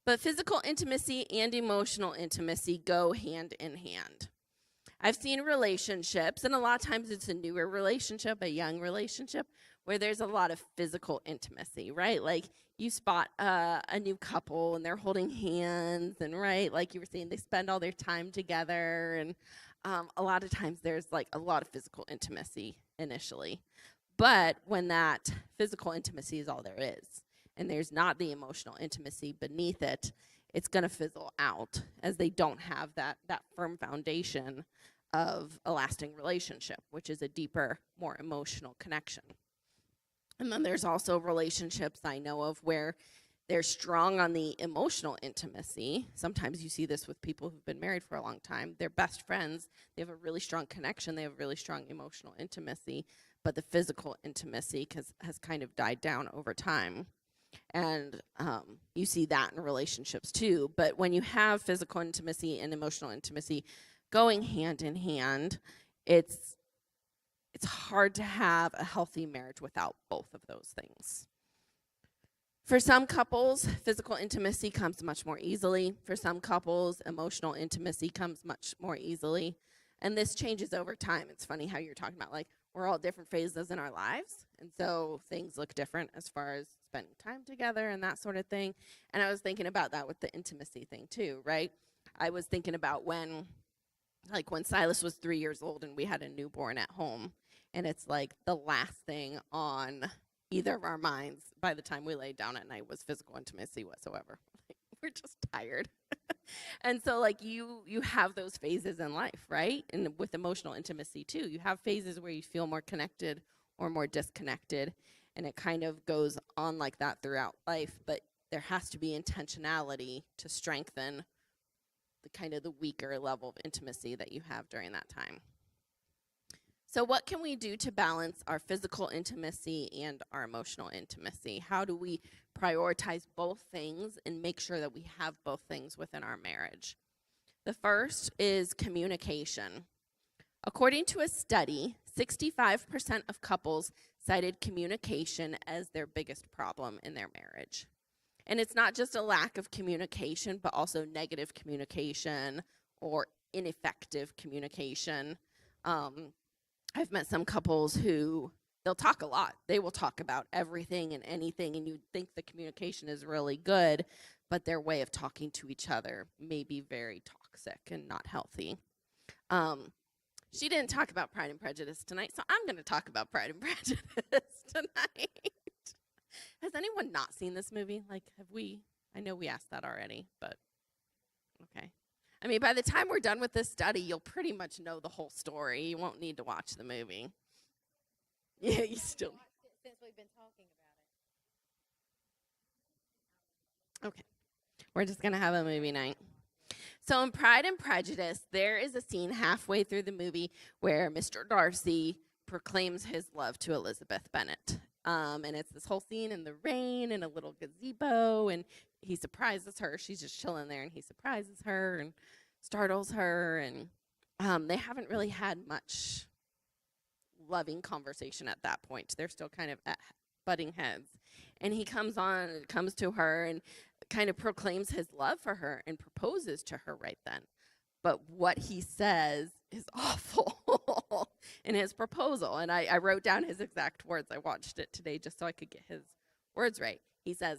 but physical intimacy and emotional intimacy go hand in hand. I've seen relationships, and a lot of times it's a newer relationship, a young relationship, where there's a lot of physical intimacy, right? Like you spot a new couple and they're holding hands, and right, like you were saying, they spend all their time together, and a lot of times there's like a lot of physical intimacy initially. But when that physical intimacy is all there is, and there's not the emotional intimacy beneath it, it's going to fizzle out as they don't have that firm foundation of a lasting relationship, which is a deeper, more emotional connection. And then there's also relationships I know of where they're strong on the emotional intimacy. Sometimes you see this with people who've been married for a long time. They're best friends. They have a really strong connection. They have really strong emotional intimacy, but the physical intimacy has kind of died down over time. And you see that in relationships too. But when you have physical intimacy and emotional intimacy going hand in hand, it's hard to have a healthy marriage without both of those things. For some couples, physical intimacy comes much more easily. For some couples, emotional intimacy comes much more easily. And this changes over time. It's funny how you're talking about, like, we're all different phases in our lives. And so things look different as far as spending time together and that sort of thing. And I was thinking about that with the intimacy thing too, right? I was thinking about when Silas was 3 years old and we had a newborn at home. And it's like the last thing on either of our minds by the time we laid down at night was physical intimacy whatsoever. We're just tired. And so like you have those phases in life, right? And with emotional intimacy too, you have phases where you feel more connected or more disconnected, and it kind of goes on like that throughout life. But there has to be intentionality to strengthen the kind of the weaker level of intimacy that you have during that time. So what can we do to balance our physical intimacy and our emotional intimacy? How do we prioritize both things and make sure that we have both things within our marriage? The first is communication. According to a study, 65% of couples cited communication as their biggest problem in their marriage. And it's not just a lack of communication, but also negative communication or ineffective communication. I've met some couples who they'll talk a lot. They will talk about everything and anything, and you think the communication is really good, but their way of talking to each other may be very toxic and not healthy. She didn't talk about Pride and Prejudice tonight, so I'm going to talk about Pride and Prejudice tonight. Has anyone not seen this movie? Like, have we? I know we asked that already, but okay. I mean, by the time we're done with this study, you'll pretty much know the whole story. You won't need to watch the movie. Yeah, you still. Since we've been talking about it. Okay. We're just going to have a movie night. So in Pride and Prejudice, there is a scene halfway through the movie where Mr. Darcy proclaims his love to Elizabeth Bennet. And it's this whole scene in the rain and a little gazebo, and he surprises her. She's just chilling there, and he surprises her and startles her. And they haven't really had much loving conversation at that point. They're still kind of at butting heads. And he comes to her and kind of proclaims his love for her and proposes to her right then. But what he says is awful in his proposal. And I wrote down his exact words. I watched it today just so I could get his words right. He says,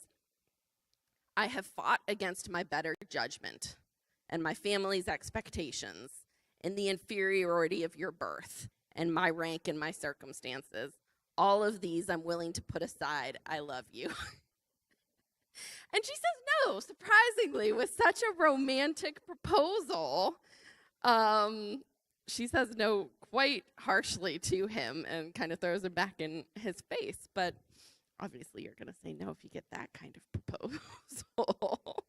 "I have fought against my better judgment and my family's expectations and the inferiority of your birth and my rank and my circumstances. All of these I'm willing to put aside. I love you." And she says no, surprisingly, with such a romantic proposal. She says no quite harshly to him and kind of throws it back in his face. But obviously, you're going to say no if you get that kind of proposal.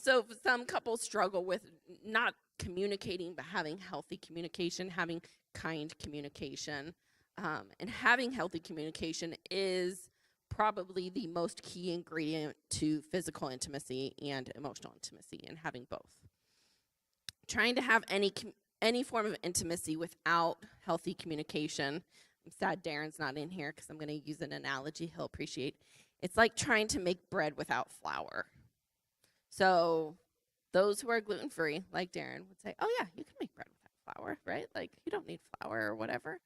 So some couples struggle with not communicating, but having healthy communication, having kind communication. And having healthy communication is probably the most key ingredient to physical intimacy and emotional intimacy, and having both. Trying to have any form of intimacy without healthy communication. I'm sad Darren's not in here because I'm going to use an analogy he'll appreciate. It's like trying to make bread without flour. So those who are gluten-free, like Darren, would say, oh yeah, you can make bread without flour, right? Like you don't need flour or whatever.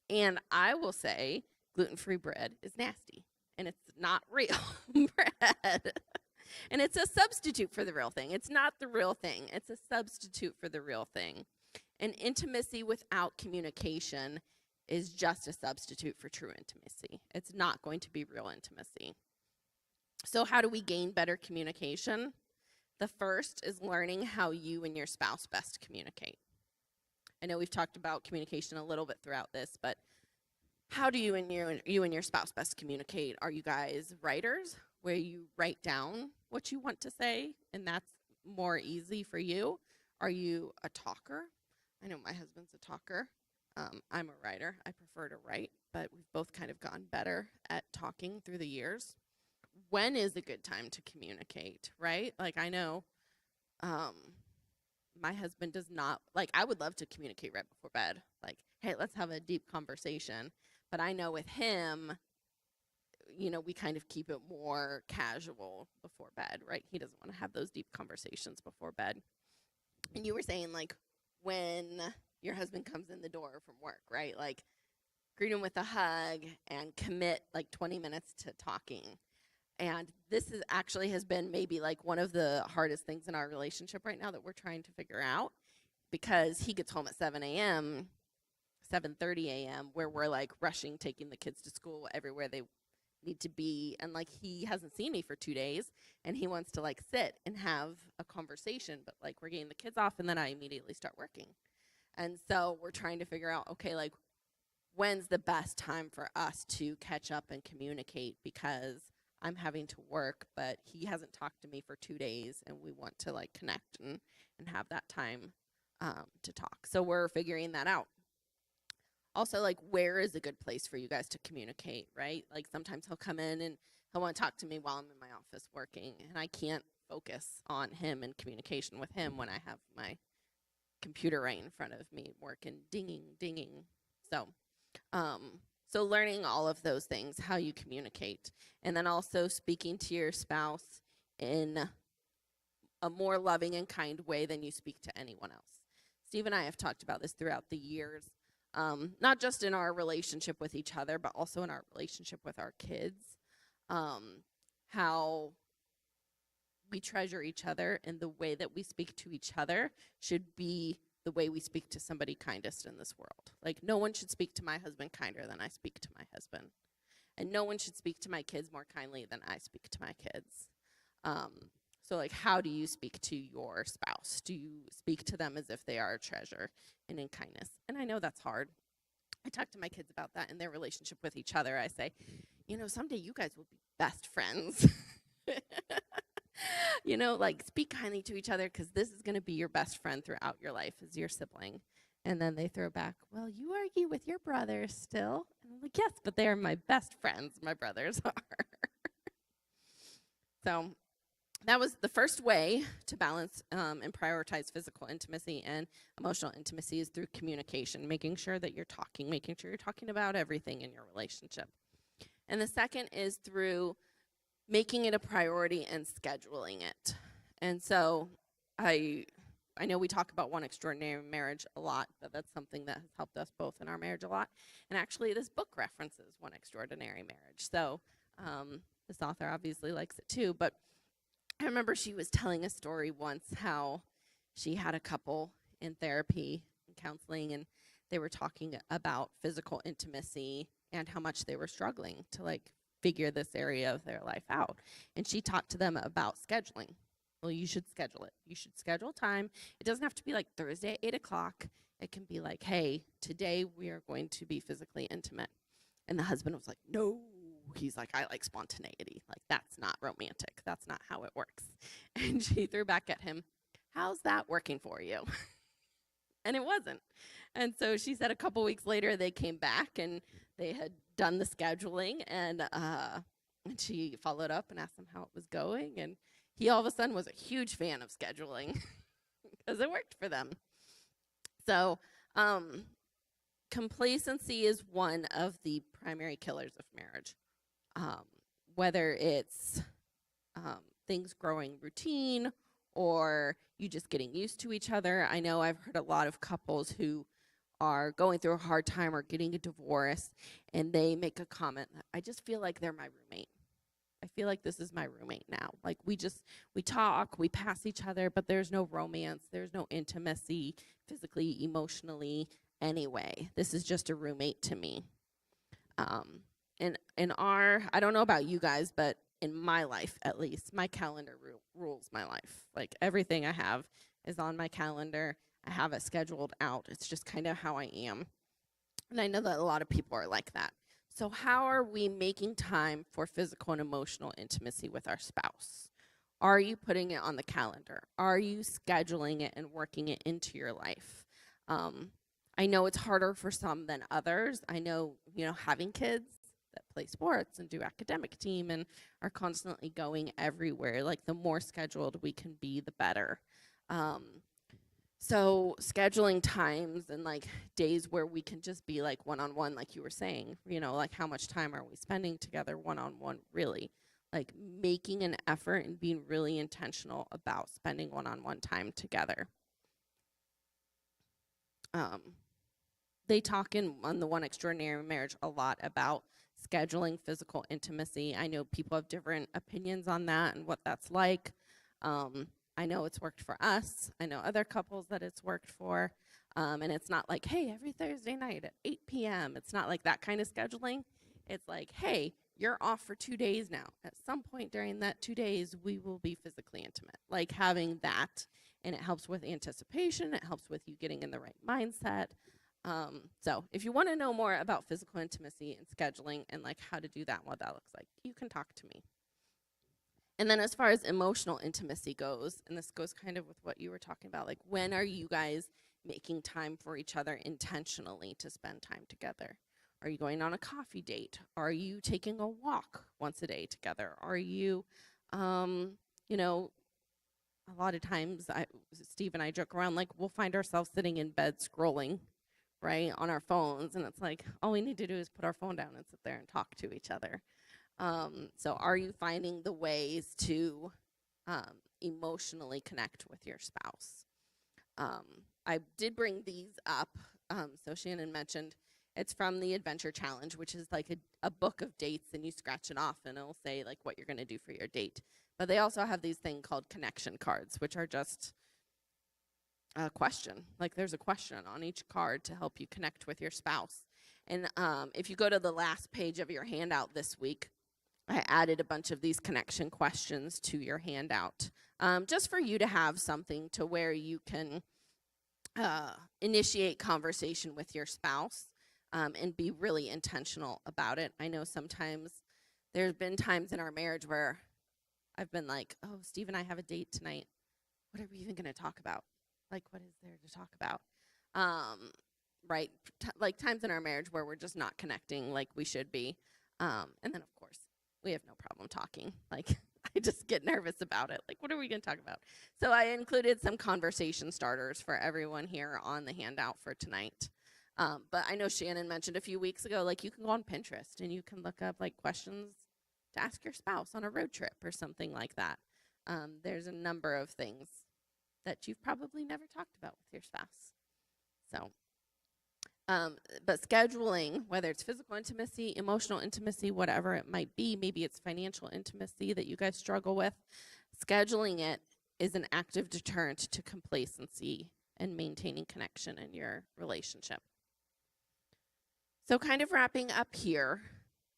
And I will say gluten-free bread is nasty and it's not real bread. And it's a substitute for the real thing. It's not the real thing. It's a substitute for the real thing. And intimacy without communication is just a substitute for true intimacy. It's not going to be real intimacy. So how do we gain better communication? The first is learning how you and your spouse best communicate. I know we've talked about communication a little bit throughout this, but how do you and your spouse best communicate? Are you guys writers, where you write down what you want to say, and that's more easy for you? Are you a talker? I know my husband's a talker. I'm a writer. I prefer to write, but we've both kind of gotten better at talking through the years. When is a good time to communicate, right? Like I know my husband does not, like I would love to communicate right before bed. Like, hey, let's have a deep conversation. But I know with him, you know, we kind of keep it more casual before bed, right? He doesn't want to have those deep conversations before bed. And you were saying, like, when your husband comes in the door from work, right? Like, greet him with a hug and commit like 20 minutes to talking. And this is actually has been maybe like one of the hardest things in our relationship right now that we're trying to figure out, because he gets home at 7 a.m., 7:30 a.m., where we're like rushing, taking the kids to school everywhere they need to be. And like he hasn't seen me for 2 days and he wants to like sit and have a conversation, but like we're getting the kids off and then I immediately start working. And so we're trying to figure out, okay, like when's the best time for us to catch up and communicate, because I'm having to work, but he hasn't talked to me for 2 days and we want to like connect and have that time to talk. So we're figuring that out. Also, like, where is a good place for you guys to communicate, right? Like sometimes he'll come in and he'll want to talk to me while I'm in my office working, and I can't focus on him and communication with him when I have my computer right in front of me working, dinging. So learning all of those things, how you communicate, and then also speaking to your spouse in a more loving and kind way than you speak to anyone else. Steve and I have talked about this throughout the years, not just in our relationship with each other, but also in our relationship with our kids, how we treasure each other, and the way that we speak to each other should be the way we speak to somebody kindest in this world. Like no one should speak to my husband kinder than I speak to my husband. And no one should speak to my kids more kindly than I speak to my kids. So like, how do you speak to your spouse? Do you speak to them as if they are a treasure and in kindness? And I know that's hard. I talk to my kids about that in their relationship with each other. I say, you know, someday you guys will be best friends. You know, like speak kindly to each other, because this is going to be your best friend throughout your life as your sibling. And then they throw back, well, you argue with your brother still. And I'm I'm like, yes, but they are my best friends. My brothers are. So that was the first way to balance and prioritize physical intimacy and emotional intimacy is through communication, making sure that you're talking, making sure you're talking about everything in your relationship. And the second is through making it a priority and scheduling it. And so I know we talk about One Extraordinary Marriage a lot, but that's something that has helped us both in our marriage a lot. And actually, this book references One Extraordinary Marriage. So this author obviously likes it too. But I remember she was telling a story once how she had a couple in therapy and counseling, and they were talking about physical intimacy and how much they were struggling to like figure this area of their life out. And she talked to them about scheduling. Well, you should schedule it. You should schedule time. It doesn't have to be like Thursday at 8 o'clock. It can be like, hey, today we are going to be physically intimate. And the husband was like, no. He's like, I like spontaneity. Like, that's not romantic. That's not how it works. And she threw back at him, how's that working for you? And it wasn't. And so she said a couple weeks later, they came back and they had done the scheduling. And she followed up and asked him how it was going. And he all of a sudden was a huge fan of scheduling because it worked for them. So complacency is one of the primary killers of marriage. Whether it's things growing routine or you just getting used to each other. I know I've heard a lot of couples who are going through a hard time or getting a divorce and they make a comment that I just feel like they're my roommate. I feel like this is my roommate now. Like we talk, we pass each other, but there's no romance, there's no intimacy, physically, emotionally, anyway. This is just a roommate to me. I don't know about you guys, but in my life at least, my calendar rules my life. Like everything I have is on my calendar. I have it scheduled out. It's just kind of how I am. And I know that a lot of people are like that. So how are we making time for physical and emotional intimacy with our spouse? Are you putting it on the calendar? Are you scheduling it and working it into your life? I know it's harder for some than others. I know, having kids that play sports and do academic team and are constantly going everywhere, like the more scheduled we can be, the better. So scheduling times and like days where we can just be like one-on-one, like you were saying, like how much time are we spending together one-on-one, really? Like making an effort and being really intentional about spending one-on-one time together. They talk on the One Extraordinary Marriage a lot about scheduling physical intimacy. I know people have different opinions on that and what that's like. I know it's worked for us. I know other couples that it's worked for. And it's not like, hey, every Thursday night at 8 p.m. It's not like that kind of scheduling. It's like, hey, you're off for 2 days now. At some point during that 2 days, we will be physically intimate. Like having that, and it helps with anticipation. It helps with you getting in the right mindset. So if you want to know more about physical intimacy and scheduling and like how to do that and what that looks like, you can talk to me. And then as far as emotional intimacy goes, and this goes kind of with what you were talking about, like when are you guys making time for each other intentionally to spend time together? Are you going on a coffee date? Are you taking a walk once a day together? Are you, a lot of times Steve and I joke around, like we'll find ourselves sitting in bed scrolling, right, on our phones. And it's like, all we need to do is put our phone down and sit there and talk to each other. So are you finding the ways to emotionally connect with your spouse? I did bring these up. So Shannon mentioned it's from the Adventure Challenge, which is like a book of dates, and you scratch it off and it'll say like what you're going to do for your date. But they also have these things called connection cards, which are just a question. Like there's a question on each card to help you connect with your spouse. And if you go to the last page of your handout this week, I added a bunch of these connection questions to your handout, just for you to have something to where you can initiate conversation with your spouse and be really intentional about it. I know sometimes there's been times in our marriage where I've been like, oh, Steve and I have a date tonight. What are we even going to talk about? Like, what is there to talk about? right? Like times in our marriage where we're just not connecting like we should be. And then, of course, we have no problem talking. Like, I just get nervous about it. Like, what are we going to talk about? So, I included some conversation starters for everyone here on the handout for tonight. But I know Shannon mentioned a few weeks ago, like, you can go on Pinterest and you can look up like questions to ask your spouse on a road trip or something like that. There's a number of things that you've probably never talked about with your spouse. So, but scheduling, whether it's physical intimacy, emotional intimacy, whatever it might be, maybe it's financial intimacy that you guys struggle with, scheduling it is an active deterrent to complacency and maintaining connection in your relationship. So, kind of wrapping up here,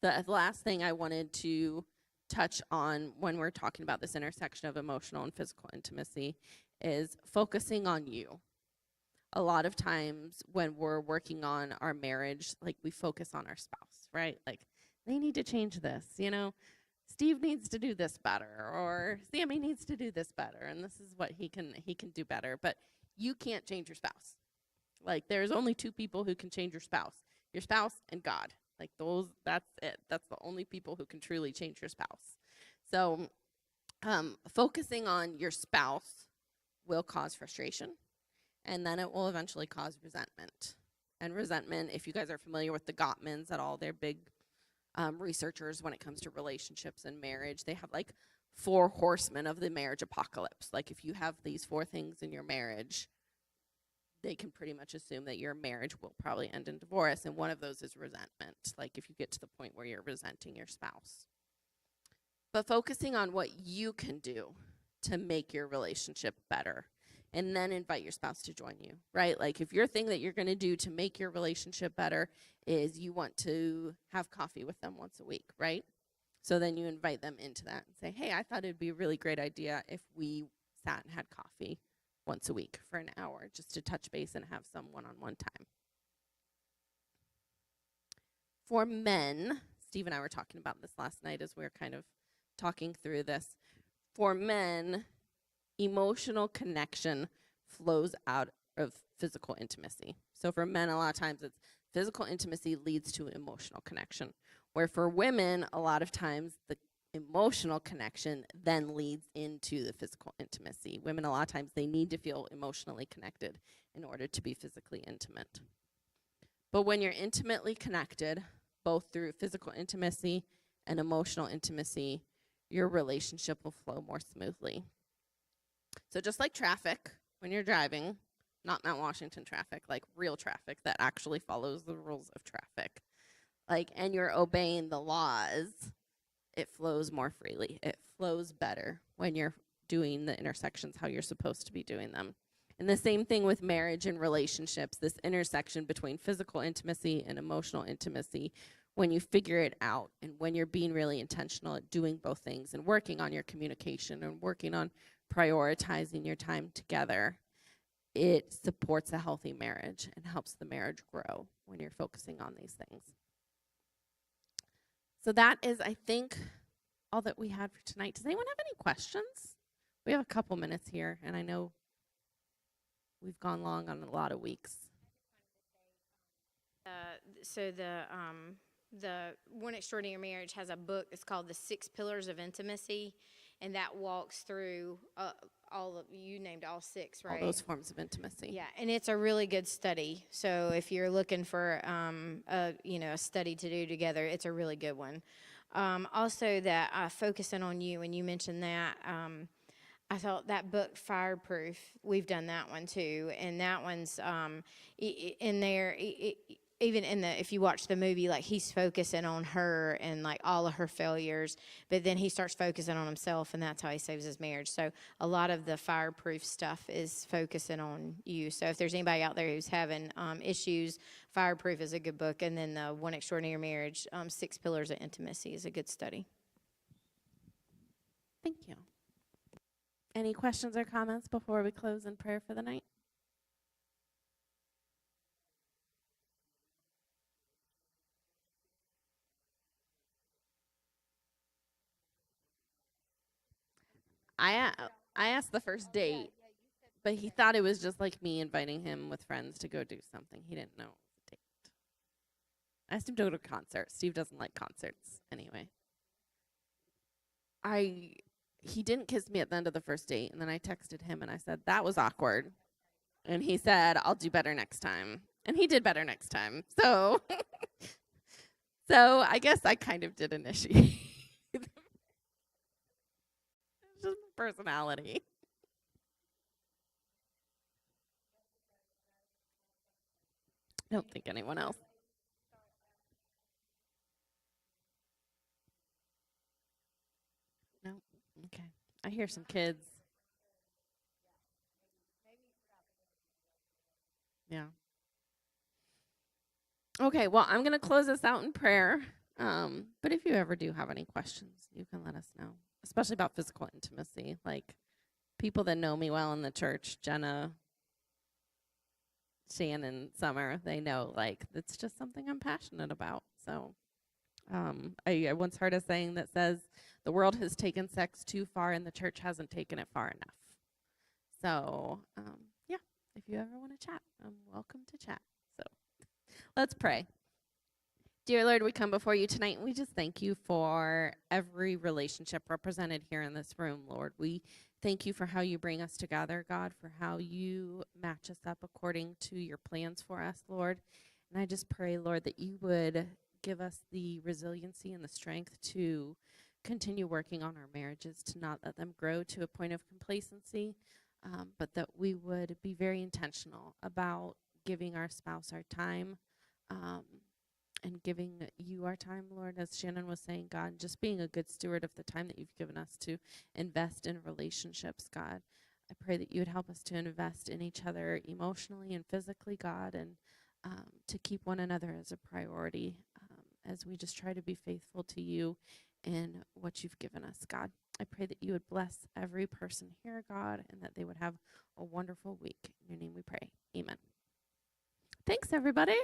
the last thing I wanted to touch on when we're talking about this intersection of emotional and physical intimacy is focusing on you. A lot of times when we're working on our marriage, like we focus on our spouse, right? Like they need to change this, you know, Steve needs to do this better, or Sammy needs to do this better, and this is what he can do better. But you can't change your spouse. Like there's only two people who can change your spouse and God. Like that's it. That's the only people who can truly change your spouse. So focusing on your spouse will cause frustration, and then it will eventually cause resentment. And resentment, if you guys are familiar with the Gottmans at all, they're big researchers when it comes to relationships and marriage. They have like 4 horsemen of the marriage apocalypse. Like if you have these 4 things in your marriage, they can pretty much assume that your marriage will probably end in divorce. And one of those is resentment. Like if you get to the point where you're resenting your spouse. But focusing on what you can do to make your relationship better, and then invite your spouse to join you, right? Like if your thing that you're going to do to make your relationship better is you want to have coffee with them once a week, right? So then you invite them into that and say, hey, I thought it'd be a really great idea if we sat and had coffee once a week for an hour just to touch base and have some one-on-one time. For men, Steve and I were talking about this last night as we were kind of talking through this. For men, emotional connection flows out of physical intimacy. So for men, a lot of times it's physical intimacy leads to emotional connection, where for women, a lot of times the emotional connection then leads into the physical intimacy. Women, a lot of times, they need to feel emotionally connected in order to be physically intimate. But when you're intimately connected, both through physical intimacy and emotional intimacy, your relationship will flow more smoothly. So just like traffic, when you're driving, not Mount Washington traffic, like real traffic that actually follows the rules of traffic, like, and you're obeying the laws, it flows more freely. It flows better when you're doing the intersections how you're supposed to be doing them. And the same thing with marriage and relationships, this intersection between physical intimacy and emotional intimacy. When you figure it out and when you're being really intentional at doing both things and working on your communication and working on prioritizing your time together, it supports a healthy marriage and helps the marriage grow when you're focusing on these things. So that is, I think, all that we had for tonight. Does anyone have any questions? We have a couple minutes here, and I know we've gone long on a lot of weeks. So the One Extraordinary Marriage has a book. It's called The 6 Pillars of Intimacy, and that walks through all of, you named all 6, right? All those forms of intimacy. Yeah, and it's a really good study. So if you're looking for a study to do together, it's a really good one. Also, that focusing on you, and you mentioned that. I thought that book, Fireproof, we've done that one too, and that one's in there. Even in if you watch the movie, like he's focusing on her and like all of her failures, but then he starts focusing on himself, and that's how he saves his marriage. So a lot of the Fireproof stuff is focusing on you. So if there's anybody out there who's having issues, Fireproof is a good book, and then the One Extraordinary Marriage, 6 Pillars of Intimacy is a good study. Thank you. Any questions or comments before we close in prayer for the night? I asked the first date. But he thought it was just like me inviting him with friends to go do something. He didn't know it was a date. I asked him to go to a concert. Steve doesn't like concerts anyway. He didn't kiss me at the end of the first date, and then I texted him and I said, "That was awkward." And he said, "I'll do better next time." And he did better next time. So I guess I kind of did initiate. It's just personality. I don't think anyone else. No. Okay. I hear some kids. Yeah. Okay, well, I'm going to close this out in prayer. But if you ever do have any questions, you can let us know, especially about physical intimacy. Like people that know me well in the church, Jenna, Shannon, Summer, they know like it's just something I'm passionate about. So I once heard a saying that says, the world has taken sex too far and the church hasn't taken it far enough. So, yeah, if you ever want to chat, I'm welcome to chat. So let's pray. Dear Lord, we come before you tonight and we just thank you for every relationship represented here in this room, Lord. We thank you for how you bring us together, God, for how you match us up according to your plans for us, Lord. And I just pray, Lord, that you would give us the resiliency and the strength to continue working on our marriages, to not let them grow to a point of complacency, but that we would be very intentional about giving our spouse our time, and giving you our time, Lord, as Shannon was saying, God, just being a good steward of the time that you've given us to invest in relationships, God. I pray that you would help us to invest in each other emotionally and physically, God, and to keep one another as a priority, as we just try to be faithful to you in what you've given us, God. I pray that you would bless every person here, God, and that they would have a wonderful week. In your name we pray. Amen. Thanks, everybody.